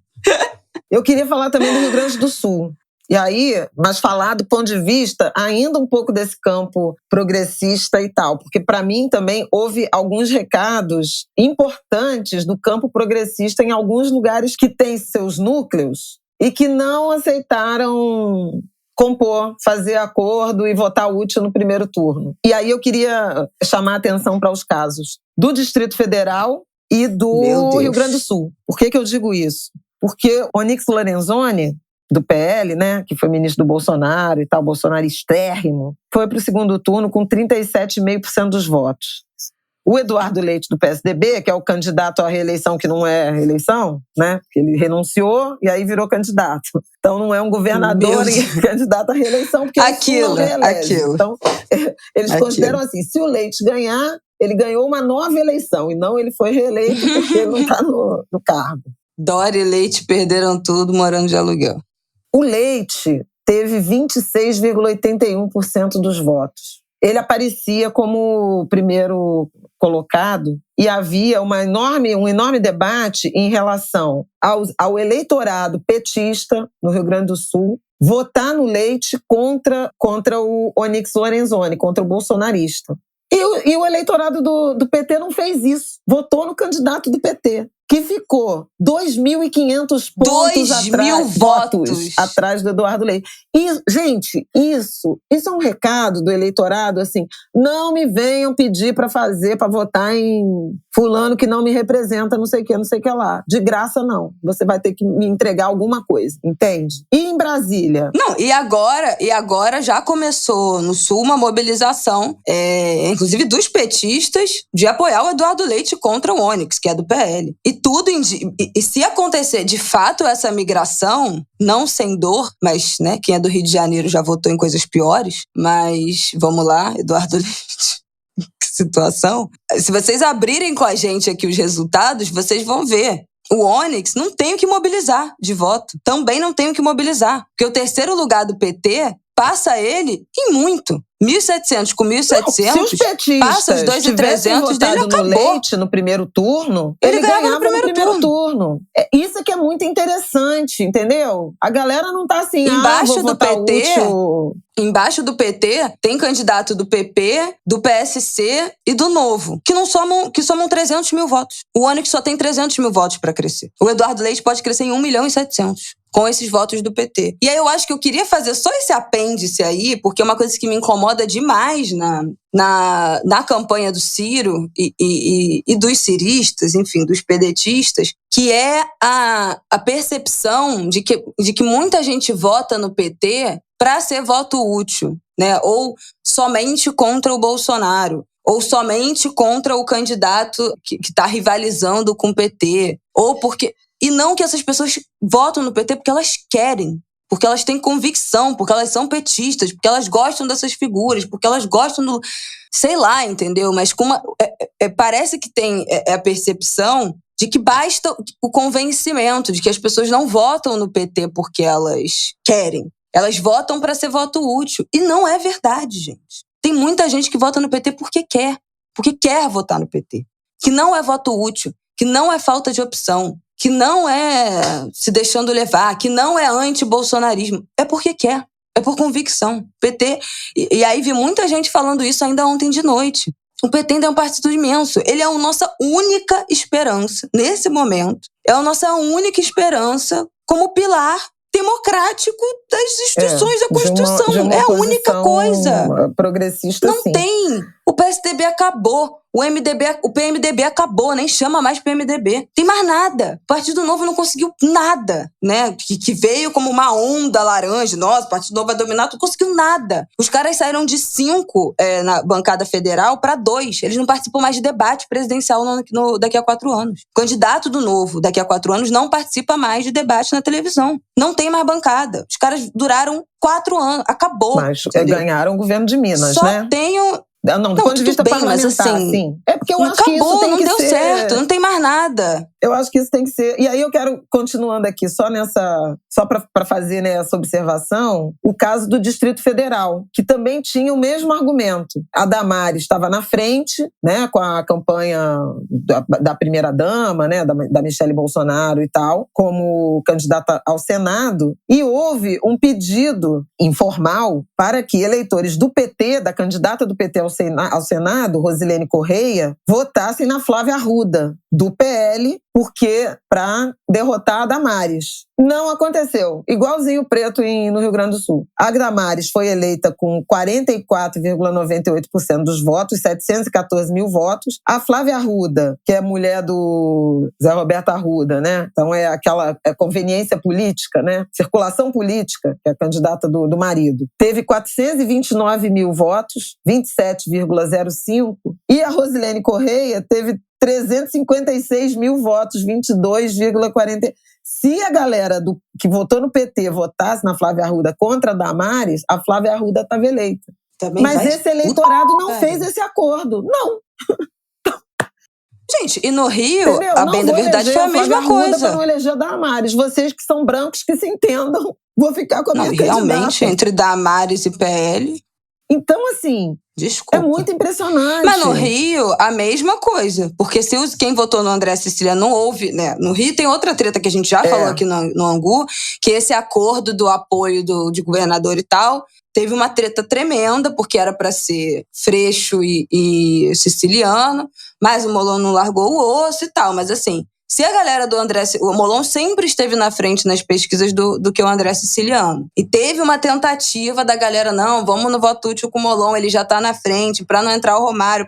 Speaker 1: Eu queria falar também do Rio Grande do Sul. E aí, mas falar do ponto de vista ainda um pouco desse campo progressista e tal. Porque para mim também houve alguns recados importantes do campo progressista em alguns lugares que têm seus núcleos e que não aceitaram compor, fazer acordo e votar útil no primeiro turno. E aí eu queria chamar a atenção para os casos do Distrito Federal e do Rio Grande do Sul. Por que eu digo isso? Porque Onyx Lorenzoni, do PL, né, que foi ministro do Bolsonaro e tal, bolsonaristérrimo, foi para o segundo turno com 37,5% dos votos. O Eduardo Leite, do PSDB, que é o candidato à reeleição que não é reeleição, né? Porque ele renunciou e aí virou candidato. Então não é um governador e candidato à reeleição, porque ele não reelege. Então, eles consideram assim, se o Leite ganhar, ele ganhou uma nova eleição, e não ele foi reeleito porque ele não está no cargo.
Speaker 2: Dória e Leite perderam tudo morando de aluguel.
Speaker 1: O Leite teve 26,81% dos votos. Ele aparecia como primeiro colocado e havia um enorme debate em relação ao eleitorado petista no Rio Grande do Sul votar no Leite contra o Onyx Lorenzoni, contra o bolsonarista. E o eleitorado do PT não fez isso. Votou no candidato do PT, que ficou 2.500 pontos votos atrás do Eduardo Leite. E, gente, isso é um recado do eleitorado, assim, não me venham pedir para votar em fulano que não me representa, não sei o que lá. De graça, não. Você vai ter que me entregar alguma coisa, entende? E em Brasília?
Speaker 2: Não, e agora já começou no Sul uma mobilização, inclusive dos petistas, de apoiar o Eduardo Leite contra o Onyx, que é do PL. E se acontecer de fato essa migração, não sem dor, mas né, quem é do Rio de Janeiro já votou em coisas piores, mas vamos lá, Eduardo Leite, que situação. Se vocês abrirem com a gente aqui os resultados, vocês vão ver. O Onyx não tem o que mobilizar de voto. Também não tem o que mobilizar. Porque o terceiro lugar do PT passa ele em muito. 1.700 com 1.700,
Speaker 1: se os petistas
Speaker 2: passa os 2.300 dele, acabou.
Speaker 1: No Leite no primeiro turno, ele ganhava no primeiro turno. Isso que é muito interessante, entendeu? A galera não tá assim,
Speaker 2: embaixo do PT,
Speaker 1: útil.
Speaker 2: Embaixo do PT tem candidato do PP, do PSC e do Novo, que somam 300 mil votos. O Onyx só tem 300 mil votos para crescer. O Eduardo Leite pode crescer em 1.700.000. Com esses votos do PT. E aí eu acho que eu queria fazer só esse apêndice aí, porque é uma coisa que me incomoda demais na campanha do Ciro e dos ciristas, enfim, dos pedetistas, que é a percepção de que muita gente vota no PT para ser voto útil, né? Ou somente contra o Bolsonaro, ou somente contra o candidato que está rivalizando com o PT, ou porque... E não que essas pessoas votam no PT porque elas querem, porque elas têm convicção, porque elas são petistas, porque elas gostam dessas figuras, porque elas gostam do... Sei lá, entendeu? Mas parece que tem a percepção de que basta o convencimento, de que as pessoas não votam no PT porque elas querem. Elas votam para ser voto útil. E não é verdade, gente. Tem muita gente que vota no PT porque quer votar no PT. Que não é voto útil, que não é falta de opção, que não é se deixando levar, que não é anti-bolsonarismo. É porque quer, é por convicção. PT, e aí vi muita gente falando isso ainda ontem de noite. O PT ainda é um partido imenso. Ele é a nossa única esperança, nesse momento. É a nossa única esperança como pilar democrático das instituições da Constituição.
Speaker 1: De uma
Speaker 2: é a única coisa.
Speaker 1: Progressista,
Speaker 2: não
Speaker 1: sim.
Speaker 2: tem. O PSDB acabou. O PMDB acabou, nem chama mais PMDB. Tem mais nada. O Partido Novo não conseguiu nada, né? Que veio como uma onda laranja. Nossa, o Partido Novo vai dominar, não conseguiu nada. Os caras saíram de 5 na bancada federal para 2. Eles não participam mais de debate presidencial daqui a 4 anos. O candidato do Novo, daqui a 4 anos, não participa mais de debate na televisão. Não tem mais bancada. Os caras duraram 4 anos. Acabou.
Speaker 1: Mas ganharam o governo de Minas,
Speaker 2: só
Speaker 1: né?
Speaker 2: Não,
Speaker 1: do ponto de vista
Speaker 2: bem,
Speaker 1: parlamentar,
Speaker 2: mas assim,
Speaker 1: sim. É porque eu acho que
Speaker 2: acabou,
Speaker 1: isso tem
Speaker 2: não
Speaker 1: que
Speaker 2: deu
Speaker 1: ser...
Speaker 2: certo, não tem mais nada.
Speaker 1: Eu acho que isso tem que ser... E aí eu quero, continuando aqui, só para fazer, né, essa observação, o caso do Distrito Federal, que também tinha o mesmo argumento. A Damares estava na frente, né, com a campanha da primeira-dama, né, da Michele Bolsonaro e tal, como candidata ao Senado, e houve um pedido informal para que eleitores do PT, da candidata do PT ao Senado, Rosilene Correia, votassem na Flávia Arruda, do PL, para derrotar a Damares. Não aconteceu. Igualzinho o Preto no Rio Grande do Sul. A Damares foi eleita com 44,98% dos votos, 714 mil votos. A Flávia Arruda, que é mulher do Zé Roberto Arruda, né? Então é aquela conveniência política, né? Circulação política, que é a candidata do marido. Teve 429 mil votos, 27,05%. E a Rosilene Correia teve 356 mil votos, 22,40%. Se a galera que votou no PT votasse na Flávia Arruda contra a Damares, a Flávia Arruda estava eleita. Mas esse eleitorado não fez esse acordo. Não.
Speaker 2: Gente, e no Rio, entendeu? A bem da verdade foi a mesma coisa.
Speaker 1: Para não eleger a Damares. Vocês que são brancos que se entendam, vou ficar com a minha candidata.
Speaker 2: Realmente, entre Damares e PL...
Speaker 1: Então, assim,
Speaker 2: desculpa,
Speaker 1: é muito impressionante.
Speaker 2: Mas no Rio, a mesma coisa. Porque quem votou no André Siciliano não houve, né? No Rio tem outra treta que a gente já falou aqui no Angu, que esse acordo do apoio de governador e tal, teve uma treta tremenda, porque era para ser Freixo e Siciliano, mas o Molon não largou o osso e tal. Mas assim, se a galera do André... O Molon sempre esteve na frente nas pesquisas do que o André Siciliano. E teve uma tentativa da galera, não, vamos no voto útil com o Molon, ele já tá na frente, pra não entrar o Romário.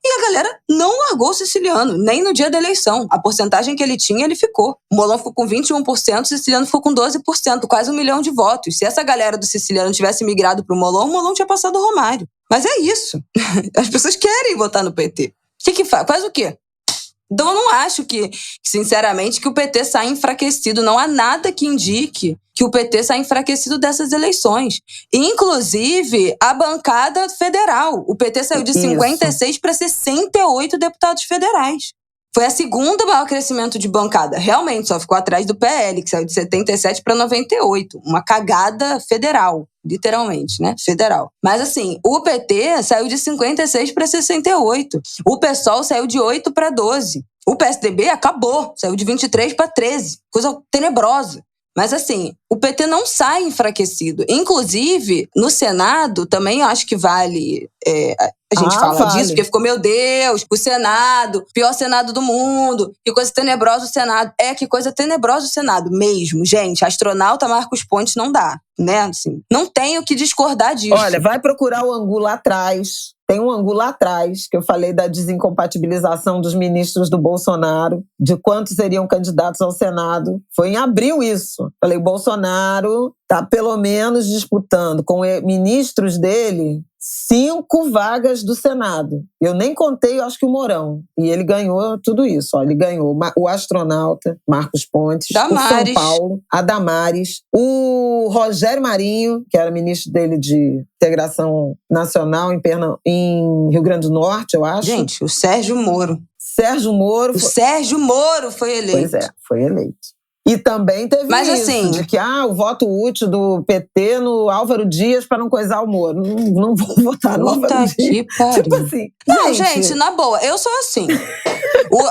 Speaker 2: E a galera não largou o Siciliano, nem no dia da eleição. A porcentagem que ele tinha, ele ficou. O Molon ficou com 21%, o Siciliano ficou com 12%, quase 1 milhão de votos. Se essa galera do Siciliano tivesse migrado pro Molon, o Molon tinha passado o Romário. Mas é isso. As pessoas querem votar no PT. O que faz? Faz o quê? Então eu não acho sinceramente, que o PT sai enfraquecido. Não há nada que indique que o PT sai enfraquecido dessas eleições. Inclusive, a bancada federal. O PT saiu de 56 para 68 deputados federais. Foi a segunda maior crescimento de bancada. Realmente, só ficou atrás do PL, que saiu de 77 para 98. Uma cagada federal, literalmente, né? Federal. Mas assim, o PT saiu de 56 para 68. O PSOL saiu de 8 para 12. O PSDB acabou, saiu de 23 para 13. Coisa tenebrosa. Mas assim, o PT não sai enfraquecido. Inclusive, no Senado, também eu acho que vale a gente falar disso, porque ficou, meu Deus, o Senado, pior Senado do mundo, que coisa tenebrosa o Senado. Que coisa tenebrosa o Senado mesmo, gente. Astronauta Marcos Pontes não dá, né? Assim, não tenho que discordar disso.
Speaker 1: Olha, vai procurar o Angu lá atrás. Tem um ângulo lá atrás, que eu falei da desincompatibilização dos ministros do Bolsonaro, de quantos seriam candidatos ao Senado. Foi em abril isso. Falei, o Bolsonaro está pelo menos disputando com ministros dele 5 vagas do Senado. Eu nem contei, eu acho que o Mourão. E ele ganhou tudo isso. Ó. Ele ganhou o astronauta, Marcos Pontes,
Speaker 2: Damares.
Speaker 1: o São Paulo, a Damares, o Rogério Marinho, que era ministro dele de Integração Nacional em Rio Grande do Norte, eu acho.
Speaker 2: Gente, o Sérgio Moro.
Speaker 1: Sérgio Moro
Speaker 2: foi eleito.
Speaker 1: Pois é, foi eleito. E também teve isso, de que o voto útil do PT no Álvaro Dias para não coisar o Moro. Não vou votar no Álvaro Dias. Tipo assim.
Speaker 2: Não, gente, na boa, eu sou assim.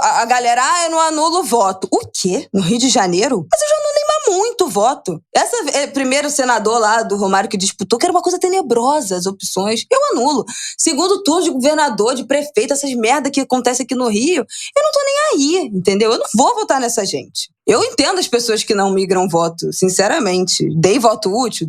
Speaker 2: A galera, eu não anulo o voto. O quê? No Rio de Janeiro? Mas eu já anulei muito voto. Primeiro senador lá do Romário que disputou, que era uma coisa tenebrosa, as opções, eu anulo. Segundo turno de governador, de prefeito, essas merda que acontece aqui no Rio, eu não tô nem aí, entendeu? Eu não vou votar nessa gente. Eu entendo as pessoas que não migram voto, sinceramente. Dei voto útil?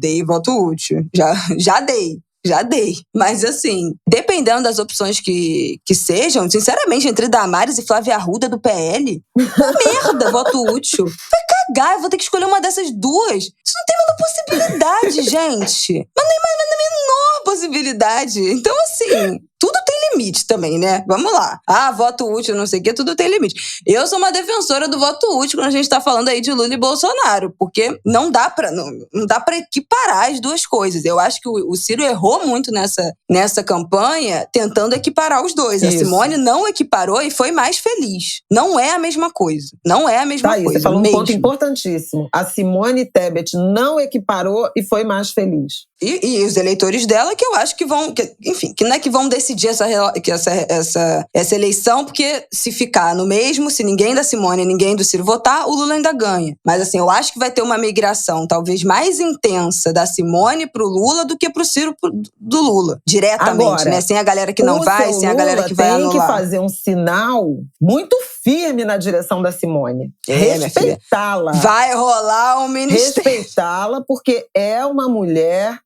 Speaker 2: Já dei. Já dei. Mas assim, dependendo das opções que sejam, sinceramente, entre Damares e Flávia Arruda do PL, merda, voto útil. Vai cagar, eu vou ter que escolher uma dessas duas. Isso não tem a menor possibilidade, gente. Mas nem a menor possibilidade. Então, assim, tudo tem limite também, né? Vamos lá. Voto útil, não sei o quê, tudo tem limite. Eu sou uma defensora do voto útil quando a gente tá falando aí de Lula e Bolsonaro, porque não dá pra equiparar as duas coisas. Eu acho que o Ciro errou muito nessa campanha tentando equiparar os dois.
Speaker 1: Isso.
Speaker 2: A Simone não equiparou e foi mais feliz. Não é a mesma coisa. Não é a mesma coisa.
Speaker 1: Você falou
Speaker 2: mesmo.
Speaker 1: Um ponto importantíssimo. A Simone Tebet não equiparou e foi mais feliz.
Speaker 2: E os eleitores dela que eu acho que vão... enfim, que não é que vão decidir essa eleição, porque se ficar no mesmo, se ninguém da Simone e ninguém do Ciro votar, o Lula ainda ganha. Mas assim, eu acho que vai ter uma migração talvez mais intensa da Simone pro Lula do que pro Ciro do Lula. Diretamente,
Speaker 1: agora,
Speaker 2: né? Sem a galera que não vai, sem a galera que vai anular.
Speaker 1: Tem que fazer um sinal muito firme na direção da Simone. Respeitá-la.
Speaker 2: Vai rolar um ministério.
Speaker 1: Respeitá-la, porque é uma mulher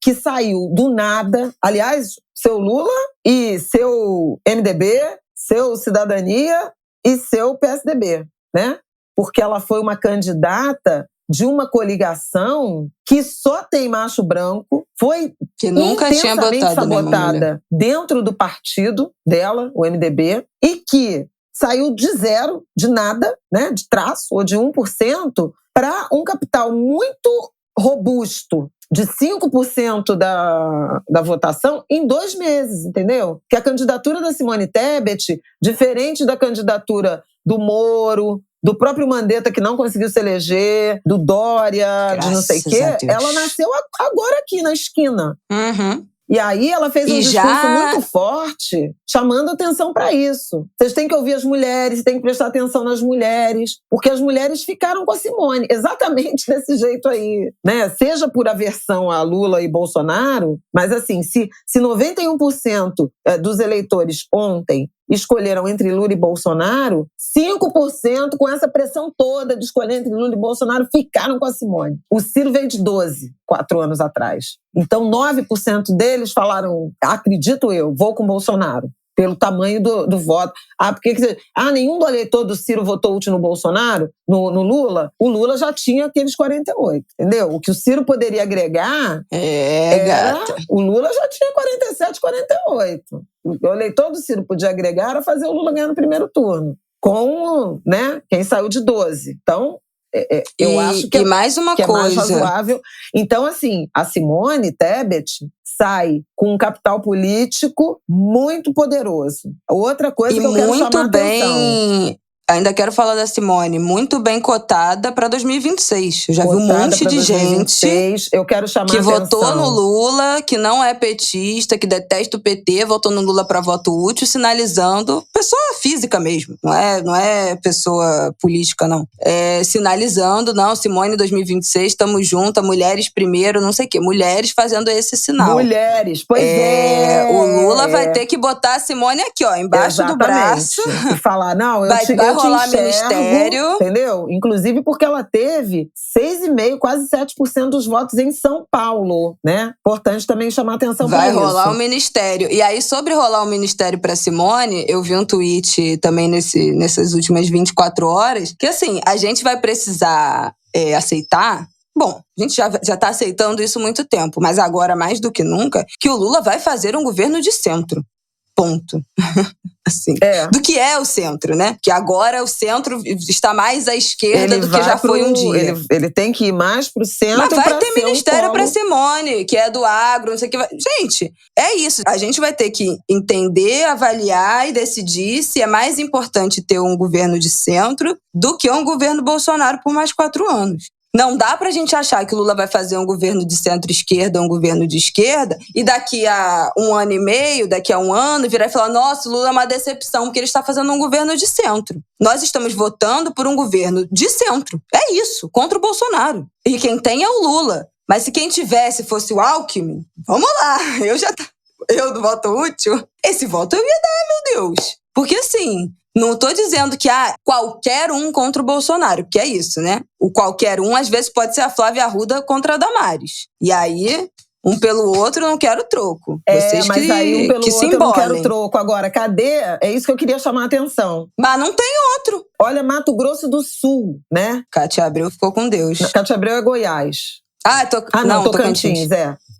Speaker 1: que saiu do nada. Aliás, seu Lula e seu MDB, seu Cidadania e seu PSDB, né? Porque ela foi uma candidata de uma coligação que só tem macho branco, foi
Speaker 2: que nunca tinha botado
Speaker 1: sabotada dentro do partido dela, o MDB, e que saiu de zero, de nada, né, de traço, ou de 1%, para um capital muito robusto, de 5% da votação em 2 meses, entendeu? Que a candidatura da Simone Tebet, diferente da candidatura do Moro, do próprio Mandetta, que não conseguiu se eleger, do Dória, de não sei o quê, ela nasceu agora aqui na esquina.
Speaker 2: Uhum.
Speaker 1: E aí ela fez um discurso muito forte, chamando atenção para isso. Vocês têm que ouvir as mulheres, têm que prestar atenção nas mulheres, porque as mulheres ficaram com a Simone, exatamente desse jeito aí, né? Seja por aversão a Lula e Bolsonaro, mas assim, se 91% dos eleitores ontem escolheram entre Lula e Bolsonaro, 5% com essa pressão toda de escolher entre Lula e Bolsonaro ficaram com a Simone. O Ciro veio de 12, 4 anos atrás. Então 9% deles falaram, acredito eu, vou com Bolsonaro. Pelo tamanho do voto. Nenhum do eleitor do Ciro votou útil no Bolsonaro, no Lula. O Lula já tinha aqueles 48, entendeu? O que o Ciro poderia agregar
Speaker 2: gata.
Speaker 1: O Lula já tinha 47, 48. O eleitor do Ciro podia agregar era fazer o Lula ganhar no primeiro turno. Com, né, quem saiu de 12. Então, eu acho que,
Speaker 2: mais uma
Speaker 1: que
Speaker 2: coisa.
Speaker 1: É mais razoável. Então, assim, a Simone Tebet sai com um capital político muito poderoso. Outra coisa que eu quero chamar a atenção.
Speaker 2: Ainda quero falar da Simone, muito bem cotada para 2026. Eu já vi um monte de 2026,
Speaker 1: gente eu quero chamar
Speaker 2: que
Speaker 1: atenção.
Speaker 2: Votou no Lula, que não é petista, que detesta o PT, votou no Lula para voto útil, sinalizando, pessoa física mesmo, não é pessoa política, não. Sinalizando, não, Simone 2026, estamos juntas, mulheres primeiro, não sei o quê. Mulheres fazendo esse sinal.
Speaker 1: Mulheres, pois é.
Speaker 2: O Lula vai ter que botar a Simone aqui, ó, embaixo do braço.
Speaker 1: E falar, não, eu
Speaker 2: vai rolar ministério.
Speaker 1: Entendeu? Inclusive porque ela teve 6,5%, quase 7% dos votos em São Paulo, né? Importante também chamar atenção para isso.
Speaker 2: Vai rolar o ministério. E aí, sobre rolar o ministério para Simone, eu vi um tweet também nessas últimas 24 horas, que assim, a gente vai precisar aceitar. Bom, a gente já tá aceitando isso há muito tempo, mas agora, mais do que nunca, que o Lula vai fazer um governo de centro. Ponto. Assim, do que é o centro, né? Que agora o centro está mais à esquerda do que já foi um dia.
Speaker 1: Ele tem que ir mais pro centro.
Speaker 2: Mas vai ter ministério para Simone, que é do agro, não sei o que. Gente, é isso. A gente vai ter que entender, avaliar e decidir se é mais importante ter um governo de centro do que um governo Bolsonaro por mais 4 anos. Não dá pra gente achar que o Lula vai fazer um governo de centro-esquerda, um governo de esquerda, e daqui a 1 ano e meio, daqui a 1 ano, virar e falar, nossa, o Lula é uma decepção, porque ele está fazendo um governo de centro. Nós estamos votando por um governo de centro. É isso, contra o Bolsonaro. E quem tem é o Lula. Mas se quem tivesse fosse o Alckmin, vamos lá, eu do voto útil, esse voto eu ia dar, meu Deus. Porque assim... Não tô dizendo que qualquer um contra o Bolsonaro, porque é isso, né? O qualquer um, às vezes, pode ser a Flávia Arruda contra a Damares. E aí, Um pelo outro, não quero troco. Vocês
Speaker 1: mas
Speaker 2: que,
Speaker 1: aí um pelo
Speaker 2: que se
Speaker 1: outro eu não quero
Speaker 2: embolem.
Speaker 1: troco. Agora, cadê? É isso que eu queria chamar a atenção.
Speaker 2: Mas não tem outro.
Speaker 1: Olha Mato Grosso do Sul, né?
Speaker 2: Cátia Abreu ficou com Deus.
Speaker 1: Cátia Abreu é Goiás.
Speaker 2: Não,
Speaker 1: Tocantins,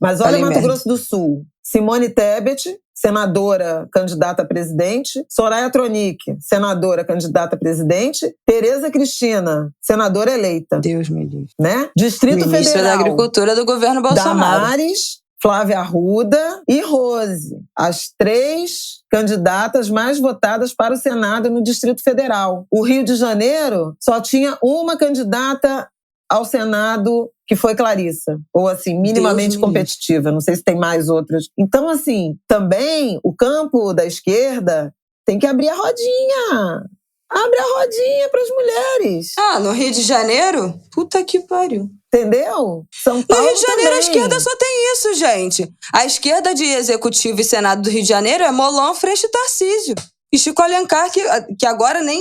Speaker 1: Mas olha
Speaker 2: Falei
Speaker 1: Mato
Speaker 2: merda.
Speaker 1: Grosso do Sul. Simone Tebet, senadora candidata a presidente. Soraya Tronic, senadora candidata a presidente. Tereza Cristina, senadora eleita.
Speaker 2: Deus me livre.
Speaker 1: Né? Distrito
Speaker 2: Ministra
Speaker 1: Federal.
Speaker 2: da Agricultura do governo Bolsonaro.
Speaker 1: Damares, Flávia Arruda e Rose. As 3 candidatas mais votadas para o Senado no Distrito Federal. O Rio de Janeiro só tinha uma candidata ao Senado, que foi Clarissa. Ou, assim, minimamente competitiva. Não sei se tem mais outras. Então, assim, também o campo da esquerda tem que abrir a rodinha. Abre a rodinha para as mulheres.
Speaker 2: No Rio de Janeiro? Puta que pariu.
Speaker 1: Entendeu? São Paulo
Speaker 2: no Rio de Janeiro,
Speaker 1: também.
Speaker 2: A esquerda só tem isso, gente. A esquerda de Executivo e Senado do Rio de Janeiro é Molon, Freixo e Tarcísio. E Chico Alencar, que agora nem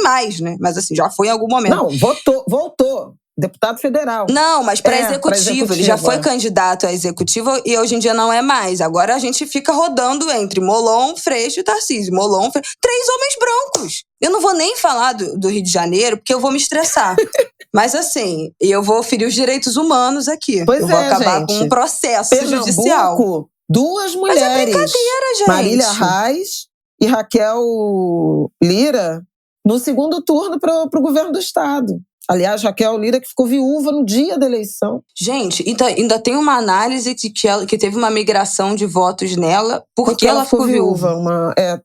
Speaker 2: mais, né? Mas assim, já foi em algum momento.
Speaker 1: Não, voltou. Deputado federal.
Speaker 2: Não, mas para executivo. Ele já foi candidato a executivo e hoje em dia não é mais. Agora a gente fica rodando entre Molon, Freixo e Tarcísio. 3 homens brancos. Eu não vou nem falar do Rio de Janeiro, porque eu vou me estressar. Mas assim, eu vou ferir os direitos humanos aqui.
Speaker 1: Pois
Speaker 2: eu vou acabar
Speaker 1: gente.
Speaker 2: com um processo
Speaker 1: Pernambuco,
Speaker 2: judicial.
Speaker 1: 2 mulheres.
Speaker 2: Mas é brincadeira, gente.
Speaker 1: Marília Reis e Raquel Lira no segundo turno para o governo do estado. Aliás, Raquel Lira que ficou viúva no dia da eleição.
Speaker 2: Gente, ainda tem uma análise de que teve uma migração de votos nela porque ela ficou viúva.
Speaker 1: É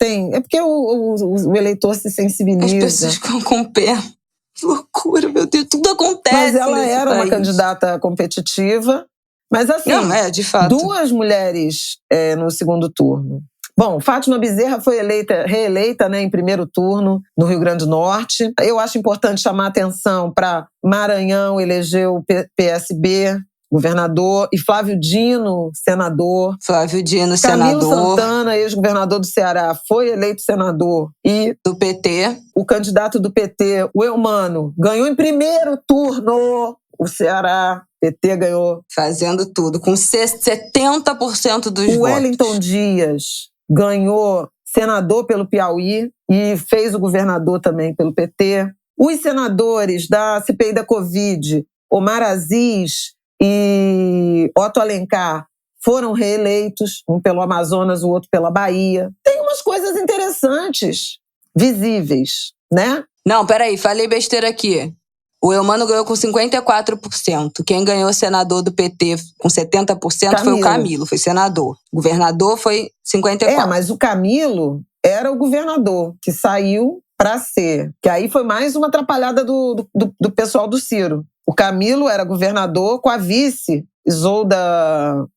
Speaker 1: porque o eleitor se sensibiliza.
Speaker 2: As pessoas ficam com o pé. Que loucura, meu Deus, tudo acontece.
Speaker 1: Mas ela era
Speaker 2: país.
Speaker 1: Uma candidata competitiva. Mas assim,
Speaker 2: não, de fato.
Speaker 1: 2 mulheres no segundo turno. Bom, Fátima Bezerra foi reeleita, né, em primeiro turno no Rio Grande do Norte. Eu acho importante chamar a atenção para Maranhão, elegeu o PSB, governador, e Flávio Dino, senador.
Speaker 2: Camilo
Speaker 1: senador. Santana, ex-governador do Ceará, foi eleito senador. E
Speaker 2: do PT.
Speaker 1: O candidato do PT, o Eumano, ganhou em primeiro turno. O Ceará, PT ganhou.
Speaker 2: Fazendo tudo, com 70% dos votos.
Speaker 1: O Wellington Dias ganhou senador pelo Piauí e fez o governador também pelo PT. Os senadores da CPI da Covid, Omar Aziz e Otto Alencar, foram reeleitos, um pelo Amazonas, o outro pela Bahia. Tem umas coisas interessantes, visíveis, né?
Speaker 2: Não, peraí, falei besteira aqui. O Eumano ganhou com 54%. Quem ganhou senador do PT com 70% foi o Camilo, foi senador. O governador foi 54%.
Speaker 1: Mas o Camilo era o governador, que saiu para ser. Que aí foi mais uma atrapalhada do pessoal do Ciro. O Camilo era governador com a vice, Isolda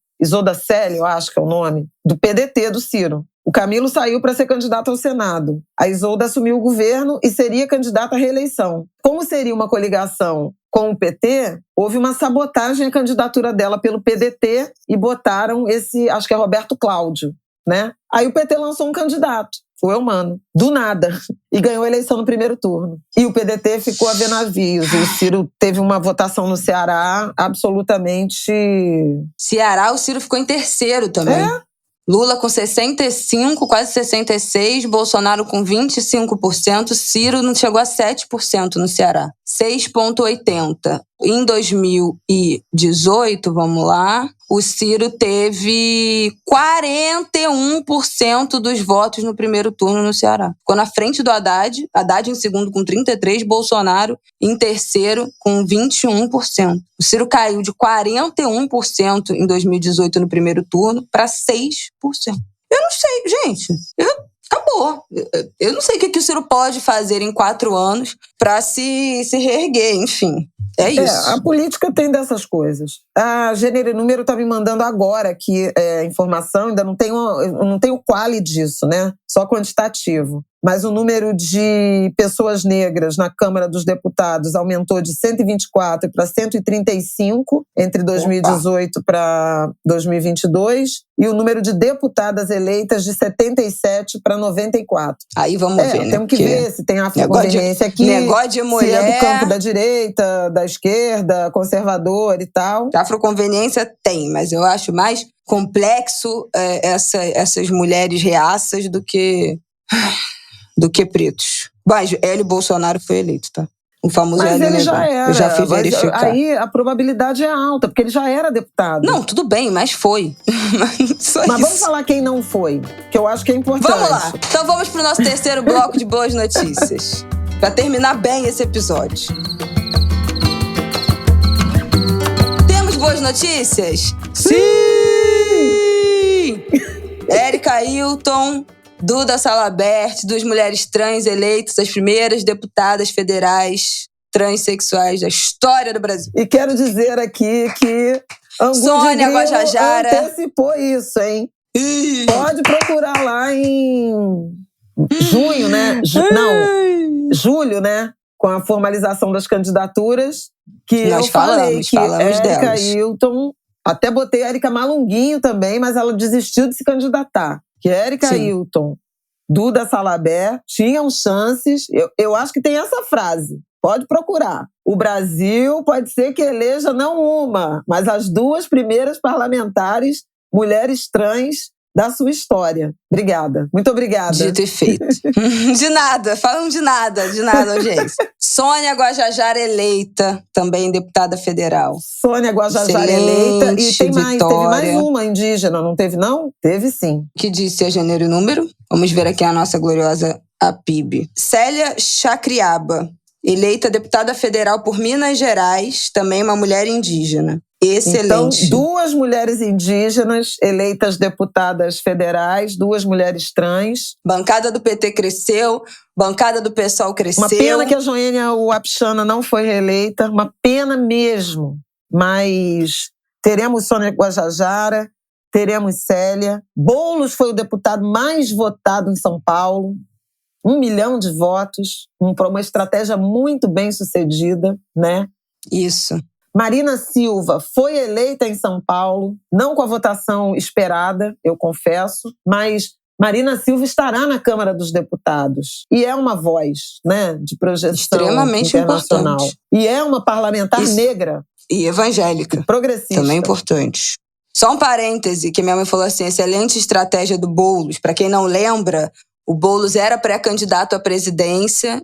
Speaker 1: Celi, eu acho que é o nome, do PDT do Ciro. O Camilo saiu para ser candidato ao Senado. A Isolda assumiu o governo e seria candidata à reeleição. Como seria uma coligação com o PT, houve uma sabotagem à candidatura dela pelo PDT e botaram acho que é Roberto Cláudio, né? Aí o PT lançou um candidato, o Eumano, do nada, e ganhou a eleição no primeiro turno. E o PDT ficou a ver navios. O Ciro teve uma votação no Ceará absolutamente...
Speaker 2: Ceará, o Ciro ficou em terceiro também. Lula com 65%, quase 66%, Bolsonaro com 25%, Ciro não chegou a 7% no Ceará. 6,80%. Em 2018, vamos lá, o Ciro teve 41% dos votos no primeiro turno no Ceará. Ficou na frente do Haddad em segundo com 33%, Bolsonaro em terceiro com 21%. O Ciro caiu de 41% em 2018 no primeiro turno para 6%. Eu não sei, gente. Acabou. Eu não sei o que o Ciro pode fazer em 4 anos para se reerguer, enfim. É isso.
Speaker 1: A política tem dessas coisas. A Gênero e Número tá me mandando agora aqui informação, ainda não tenho o quali disso, né? Só quantitativo. mas o número de pessoas negras na Câmara dos Deputados aumentou de 124 para 135 entre 2018 para 2022, e o número de deputadas eleitas de 77 para 94.
Speaker 2: Aí vamos ver, né?
Speaker 1: Temos que ver se tem afroconveniência aqui,
Speaker 2: negócio de mulher,
Speaker 1: se é do campo da direita, da esquerda, conservador e tal.
Speaker 2: Afroconveniência tem, mas eu acho mais complexo essas mulheres reaças do que pretos. Mas Hélio Bolsonaro foi eleito, tá? O famoso
Speaker 1: Hélio
Speaker 2: Negão.
Speaker 1: Já era.
Speaker 2: Eu já fui verificar.
Speaker 1: Aí a probabilidade é alta, porque ele já era deputado.
Speaker 2: Não, tudo bem, mas foi.
Speaker 1: Mas vamos falar quem não foi, que eu acho que é importante.
Speaker 2: Vamos lá. Então vamos pro nosso terceiro bloco de boas notícias. Pra terminar bem esse episódio. Temos boas notícias?
Speaker 1: Sim!
Speaker 2: Érica Hilton, Duda Salabert, 2 mulheres trans eleitas as primeiras deputadas federais transexuais da história do Brasil.
Speaker 1: E quero dizer aqui que
Speaker 2: Sônia Guajajara
Speaker 1: antecipou isso, hein? Pode procurar lá em junho, né? Julho, né? Com a formalização das candidaturas, que
Speaker 2: nós falamos
Speaker 1: Érica
Speaker 2: delas.
Speaker 1: Hilton, até botei a Érica Malunguinho também, mas ela desistiu de se candidatar. Que Érica Hilton, Duda Salabert tinham chances. Eu acho que tem essa frase. Pode procurar. O Brasil pode ser que eleja não uma, mas as 2 primeiras parlamentares mulheres trans da sua história. Obrigada. Muito obrigada.
Speaker 2: Dito e feito. De nada. Falando de nada, audiência. Sônia Guajajara eleita, também deputada federal.
Speaker 1: Sônia Guajajara eleita. E tem mais,
Speaker 2: Vitória.
Speaker 1: Teve mais uma indígena, não teve não? Teve sim.
Speaker 2: Que disse a gênero e número? Vamos ver aqui a nossa gloriosa APIB. Célia Chacriaba, eleita deputada federal por Minas Gerais, também uma mulher indígena. Excelente.
Speaker 1: Então, 2 mulheres indígenas eleitas deputadas federais, 2 mulheres trans.
Speaker 2: Bancada do PT cresceu, bancada do PSOL cresceu.
Speaker 1: Uma pena que a Joênia Wapichana não foi reeleita, uma pena mesmo. Mas teremos Sônia Guajajara, teremos Célia. Boulos foi o deputado mais votado em São Paulo. 1 milhão de votos, uma estratégia muito bem sucedida, né?
Speaker 2: Isso.
Speaker 1: Marina Silva foi eleita em São Paulo, não com a votação esperada, eu confesso, mas Marina Silva estará na Câmara dos Deputados. E é uma voz, né, de projeção
Speaker 2: extremamente
Speaker 1: internacional.
Speaker 2: Importante.
Speaker 1: E é uma parlamentar negra.
Speaker 2: E evangélica.
Speaker 1: E progressista.
Speaker 2: Também importante. Só um parêntese, que minha mãe falou assim, excelente estratégia do Boulos. Para quem não lembra, o Boulos era pré-candidato à presidência,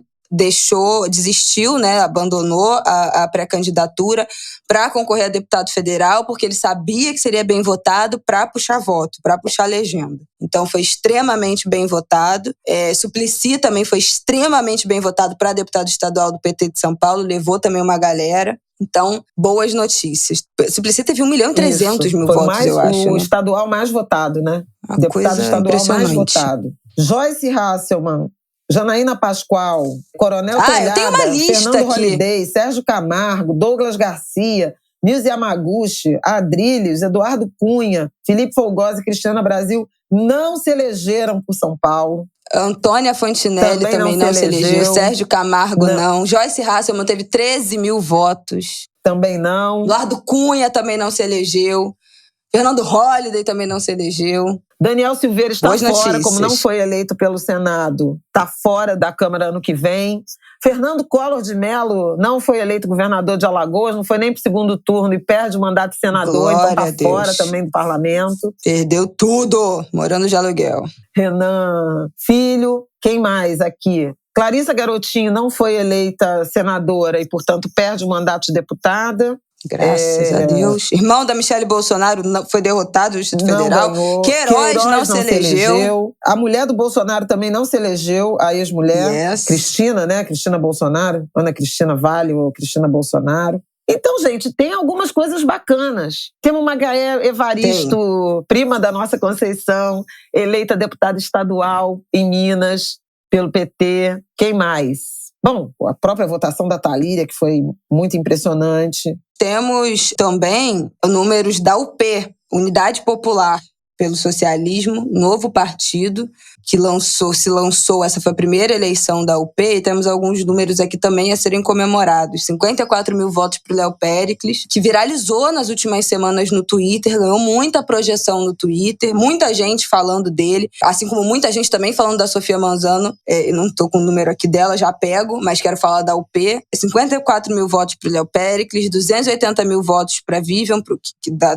Speaker 2: desistiu, né, abandonou a pré-candidatura para concorrer a deputado federal, porque ele sabia que seria bem votado para puxar voto, para puxar legenda. Então foi extremamente bem votado. Suplicy também foi extremamente bem votado para deputado estadual do PT de São Paulo, levou também uma galera. Então, boas notícias. Suplicy teve 1.300.000 votos, eu acho.
Speaker 1: O estadual mais votado, né?
Speaker 2: Uma
Speaker 1: deputado estadual mais
Speaker 2: impressionante.
Speaker 1: votado. Joyce Hasselmann, Janaína Pascoal, Coronel Telhada,
Speaker 2: eu tenho uma lista
Speaker 1: Fernando
Speaker 2: aqui.
Speaker 1: Holliday, Sérgio Camargo, Douglas Garcia, Nilce Yamaguchi, Adrilles, Eduardo Cunha, Felipe Folgosi e Cristiana Brasil não se elegeram por São Paulo.
Speaker 2: Antônia Fontinelli também não se elegeu. Sérgio Camargo não. Joyce Hasselmann teve 13.000 votos.
Speaker 1: Também não.
Speaker 2: Eduardo Cunha também não se elegeu. Fernando Holliday também não se elegeu.
Speaker 1: Daniel Silveira está
Speaker 2: Boas
Speaker 1: fora,
Speaker 2: notícias.
Speaker 1: como não foi eleito pelo Senado, está fora da Câmara ano que vem. Fernando Collor de Mello não foi eleito governador de Alagoas, não foi nem para o segundo turno e perde o mandato de senador,
Speaker 2: Glória
Speaker 1: então
Speaker 2: a
Speaker 1: está fora
Speaker 2: Deus.
Speaker 1: também do parlamento.
Speaker 2: Perdeu tudo, morando de aluguel.
Speaker 1: Renan Filho, quem mais aqui? Clarissa Garotinho não foi eleita senadora e, portanto, perde o mandato de deputada.
Speaker 2: Graças a Deus. Irmão da Michele Bolsonaro foi derrotado no Distrito Federal.
Speaker 1: Ganhou.
Speaker 2: Queiroz não se elegeu.
Speaker 1: A mulher do Bolsonaro também não se elegeu, a ex-mulher.
Speaker 2: Yes.
Speaker 1: Cristina, né? Cristina Bolsonaro. Ana Cristina Vale ou Cristina Bolsonaro. Então, gente, tem algumas coisas bacanas. Temos Magaé Evaristo, prima da nossa Conceição, eleita deputada estadual em Minas pelo PT. Quem mais? Bom, a própria votação da Thalíria, que foi muito impressionante.
Speaker 2: Temos também números da UP, Unidade Popular. pelo Socialismo, novo partido, que se lançou, essa foi a primeira eleição da UP, e temos alguns números aqui também a serem comemorados. 54 mil votos para o Léo Péricles, que viralizou nas últimas semanas no Twitter, ganhou muita projeção no Twitter, muita gente falando dele, assim como muita gente também falando da Sofia Manzano. Eu não estou com o número aqui dela, já pego, mas quero falar da UP. 54 mil votos para o Léo Péricles, 280 mil votos para Vivian,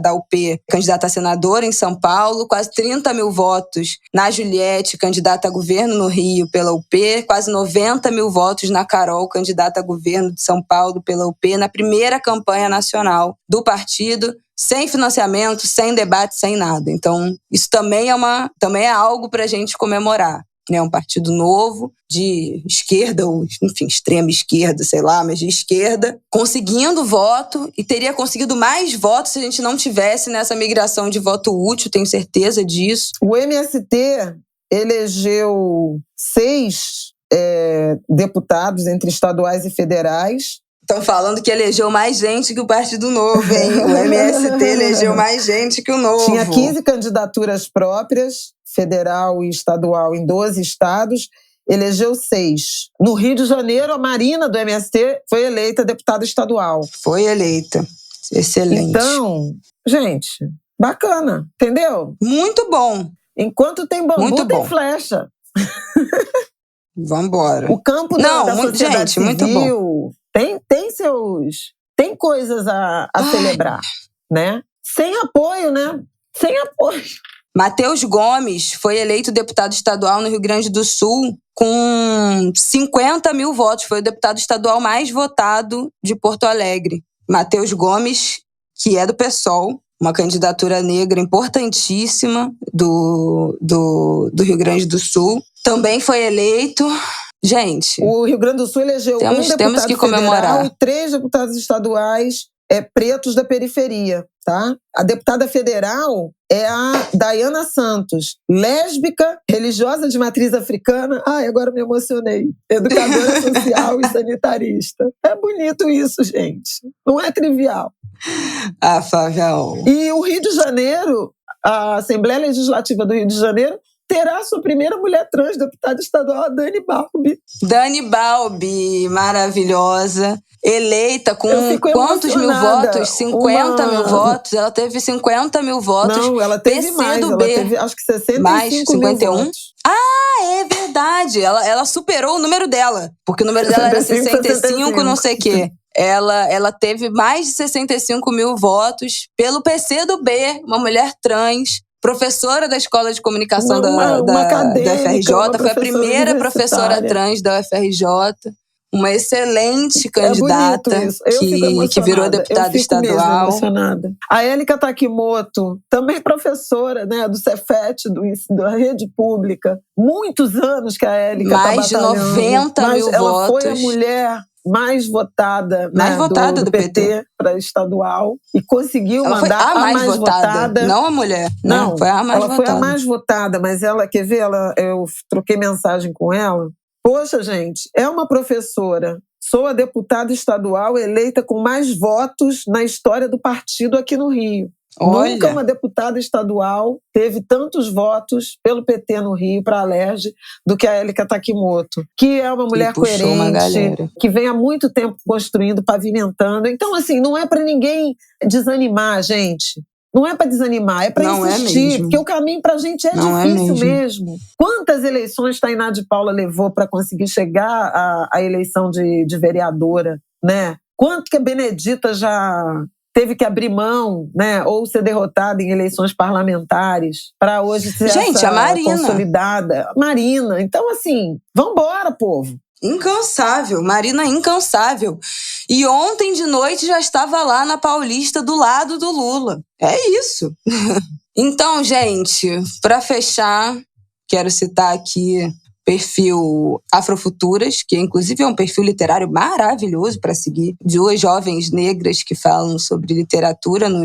Speaker 2: da UP, candidata a senadora em São Paulo, quase 30 mil votos na Juliette, candidata a governo no Rio pela UP, quase 90 mil votos na Carol, candidata a governo de São Paulo pela UP, na primeira campanha nacional do partido, sem financiamento, sem debate, sem nada. Então, isso também é algo para a gente comemorar. Né, um partido novo, de esquerda, ou enfim, extrema esquerda, sei lá, mas de esquerda, conseguindo voto, e teria conseguido mais votos se a gente não tivesse nessa migração de voto útil, tenho certeza disso.
Speaker 1: O MST elegeu 6 deputados entre estaduais e federais.
Speaker 2: Estão falando que elegeu mais gente que o Partido Novo, hein? O MST elegeu mais gente que o Novo.
Speaker 1: Tinha 15 candidaturas próprias, federal e estadual, em 12 estados, elegeu 6. No Rio de Janeiro, a Marina, do MST, foi eleita deputada estadual.
Speaker 2: Foi eleita. Excelente.
Speaker 1: Então, gente, bacana, entendeu?
Speaker 2: Muito bom.
Speaker 1: Enquanto tem bambu, tem flecha.
Speaker 2: Vambora.
Speaker 1: O campo da sociedade civil muito bom. Tem coisas a celebrar, né? Sem apoio, né? Sem apoio.
Speaker 2: Matheus Gomes foi eleito deputado estadual no Rio Grande do Sul com 50 mil votos. Foi o deputado estadual mais votado de Porto Alegre. Matheus Gomes, que é do PSOL, uma candidatura negra importantíssima do Rio Grande do Sul, também foi eleito. Gente,
Speaker 1: o Rio Grande do Sul elegeu
Speaker 2: temos que comemorar.
Speaker 1: Federal e 3 deputados estaduais pretos da periferia, tá? A deputada federal é a Dayana Santos, lésbica, religiosa de matriz africana. Ai, agora me emocionei. Educadora social e sanitarista. É bonito isso, gente. Não é trivial.
Speaker 2: Ah, Favel.
Speaker 1: E o Rio de Janeiro, a Assembleia Legislativa do Rio de Janeiro, terá sua primeira mulher trans deputada estadual, a Dani Balbi.
Speaker 2: Dani Balbi, maravilhosa. Eleita com quantos mil votos? 50 mil votos? Ela teve 50 mil votos.
Speaker 1: Não, ela teve mais. Ela teve, acho que 65 mil votos.
Speaker 2: Ah, é verdade. Ela superou o número dela. Porque o número dela era 65, não sei o quê. Ela teve mais de 65 mil votos pelo PCdoB, uma mulher trans, professora da Escola de Comunicação da UFRJ, foi a primeira professora trans da UFRJ, uma excelente candidata que virou deputada estadual.
Speaker 1: A Élica Takimoto, também professora, né, do Cefet, da rede pública, muitos anos que a Élica está batalhando.
Speaker 2: Mais de 90 mil
Speaker 1: ela
Speaker 2: votos.
Speaker 1: Foi a mulher mais votada, do PT para estadual e conseguiu
Speaker 2: ela
Speaker 1: mandar
Speaker 2: foi a mais votada. Não a mulher.
Speaker 1: Não,
Speaker 2: foi a mais votada.
Speaker 1: Ela foi a mais votada, mas ela, quer ver, eu troquei mensagem com ela. Poxa, gente, é uma professora. Sou a deputada estadual eleita com mais votos na história do partido aqui no Rio.
Speaker 2: Olha.
Speaker 1: Nunca uma deputada estadual teve tantos votos pelo PT no Rio para a Alerj do que a Élica Takimoto, que é uma mulher coerente, que vem há muito tempo construindo, pavimentando. Então, assim, não é para ninguém desanimar, gente. Não é para desanimar, é para insistir, porque o caminho para a gente é difícil mesmo. Quantas eleições Tainá de Paula levou para conseguir chegar à eleição de vereadora, né? Quanto que a Benedita já teve que abrir mão, né, ou ser derrotada em eleições parlamentares para hoje ser
Speaker 2: a Marina
Speaker 1: consolidada. Marina. Então, assim, vambora, povo.
Speaker 2: Incansável, Marina incansável. E ontem de noite já estava lá na Paulista do lado do Lula. É isso. Então, gente, para fechar, quero citar aqui perfil Afrofuturas, que inclusive é um perfil literário maravilhoso para seguir, de 2 jovens negras que falam sobre literatura no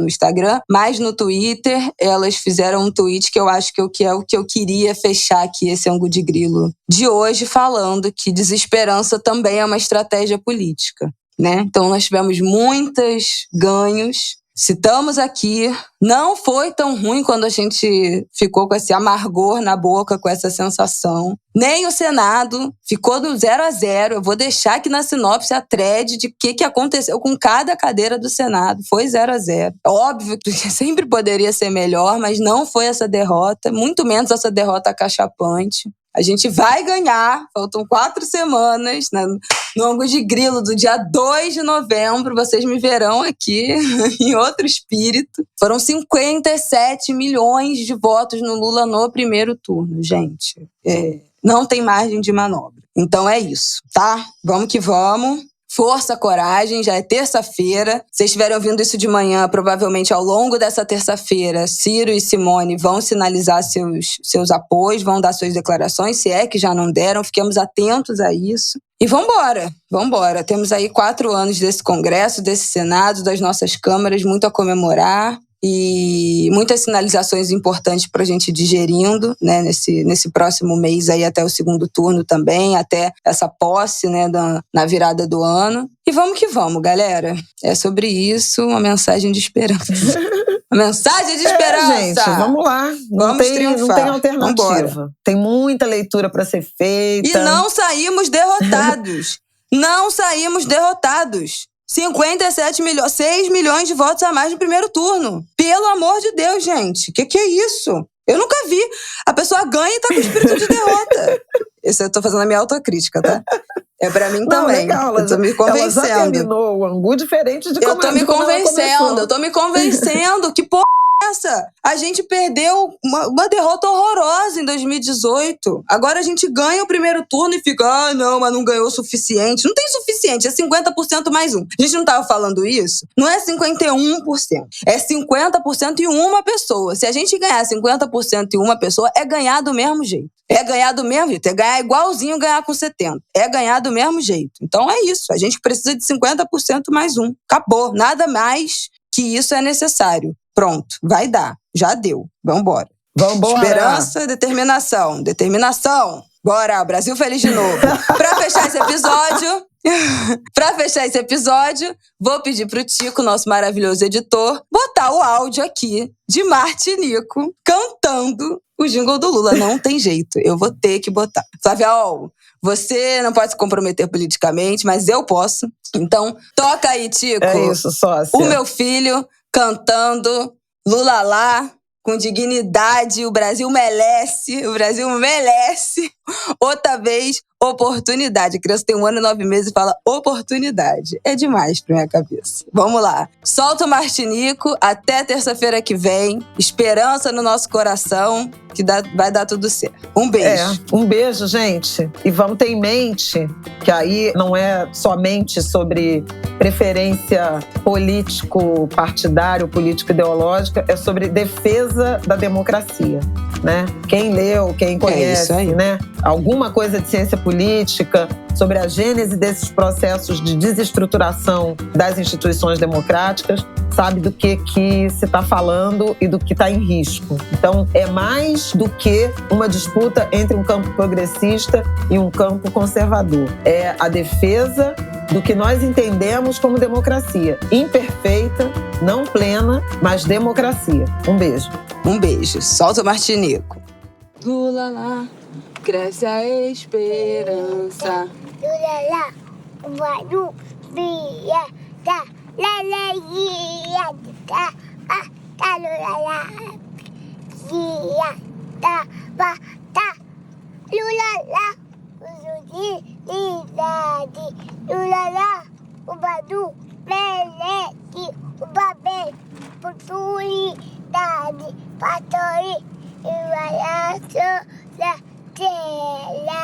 Speaker 2: Instagram, mas no Twitter elas fizeram um tweet que eu acho que é o que eu queria fechar aqui esse ângulo de grilo de hoje, falando que desesperança também é uma estratégia política, né? Então nós tivemos muitos ganhos Se estamos aqui, não foi tão ruim quando a gente ficou com esse amargor na boca, com essa sensação. Nem o Senado ficou no 0-0. Eu vou deixar aqui na sinopse a thread de o que aconteceu com cada cadeira do Senado. Foi 0-0. É óbvio que sempre poderia ser melhor, mas não foi essa derrota, muito menos essa derrota acachapante. A gente vai ganhar, faltam 4 semanas, no ângulo de grilo do dia 2 de novembro, vocês me verão aqui em outro espírito. Foram 57 milhões de votos no Lula no primeiro turno, gente. Não tem margem de manobra. Então é isso, tá? Vamos que vamos. Força, coragem, já é terça-feira. Se vocês estiverem ouvindo isso de manhã, provavelmente ao longo dessa terça-feira, Ciro e Simone vão sinalizar seus apoios, vão dar suas declarações, se é que já não deram, fiquemos atentos a isso. E vambora. Temos aí 4 anos desse Congresso, desse Senado, das nossas câmaras, muito a comemorar. E muitas sinalizações importantes para a gente ir digerindo, né, nesse próximo mês aí até o segundo turno também, até essa posse, né, na virada do ano. E vamos que vamos, galera. É sobre isso, uma mensagem de esperança. Uma mensagem de esperança!
Speaker 1: Gente, vamos lá.
Speaker 2: Vamos triunfar.
Speaker 1: Não tem alternativa.
Speaker 2: Vambora.
Speaker 1: Tem muita leitura para ser feita.
Speaker 2: E não saímos derrotados. Não saímos derrotados. 57 milhões, 6 milhões de votos a mais no primeiro turno. Pelo amor de Deus, gente. Que é isso? Eu nunca vi. A pessoa ganha e tá com espírito de derrota. Isso eu tô fazendo a minha autocrítica, tá? É pra mim também.
Speaker 1: Legal,
Speaker 2: eu tô me convencendo.
Speaker 1: Ela já terminou o angu diferente de como
Speaker 2: eu tô me convencendo. Que porra é essa? A gente perdeu uma derrota horrorosa em 2018. Agora a gente ganha o primeiro turno e fica, não, mas não ganhou o suficiente. Não tem suficiente, é 50% mais um. A gente não tava falando isso? Não é 51%. É 50% e uma pessoa. Se a gente ganhar 50% e uma pessoa, é ganhar do mesmo jeito. É ganhar do mesmo jeito. É ganhar igualzinho ganhar com 70%. É ganhar do mesmo jeito. Então é isso. A gente precisa de 50% mais um. Acabou. Nada mais que isso é necessário. Pronto. Vai dar. Já deu. Vambora. Esperança, determinação. Determinação. Bora, Brasil feliz de novo. Pra fechar esse episódio, vou pedir pro Tico, nosso maravilhoso editor, botar o áudio aqui de Martinico cantando o jingle do Lula. Não tem jeito, eu vou ter que botar. Flávia, você não pode se comprometer politicamente, mas eu posso. Então, toca aí, Tico.
Speaker 1: É isso, sócia.
Speaker 2: O meu filho cantando Lula lá, com dignidade. O Brasil merece. Outra vez, oportunidade. A criança tem 1 ano e 9 meses e fala oportunidade. É demais pra minha cabeça. Vamos lá. Solta o Martinico. Até terça-feira que vem. Esperança no nosso coração, que vai dar tudo certo. Um beijo.
Speaker 1: Um beijo, gente. E vamos ter em mente que aí não é somente sobre preferência político-partidário, político-ideológica, é sobre defesa da democracia, né? Quem leu, quem conhece, né? Alguma coisa de ciência política, sobre a gênese desses processos de desestruturação das instituições democráticas, sabe do que se está falando e do que está em risco. Então, é mais do que uma disputa entre um campo progressista e um campo conservador. É a defesa do que nós entendemos como democracia. Imperfeita, não plena, mas democracia. Um beijo.
Speaker 2: Um beijo. Solta o Martinico. Lula lá, cresce a esperança.
Speaker 3: Lula lá, o barulho via da laleia da Lula lá, via da bata. Lula lá, utilidade. Lula lá, o barulho merece. O babel, oportunidade, patori e variação da tela.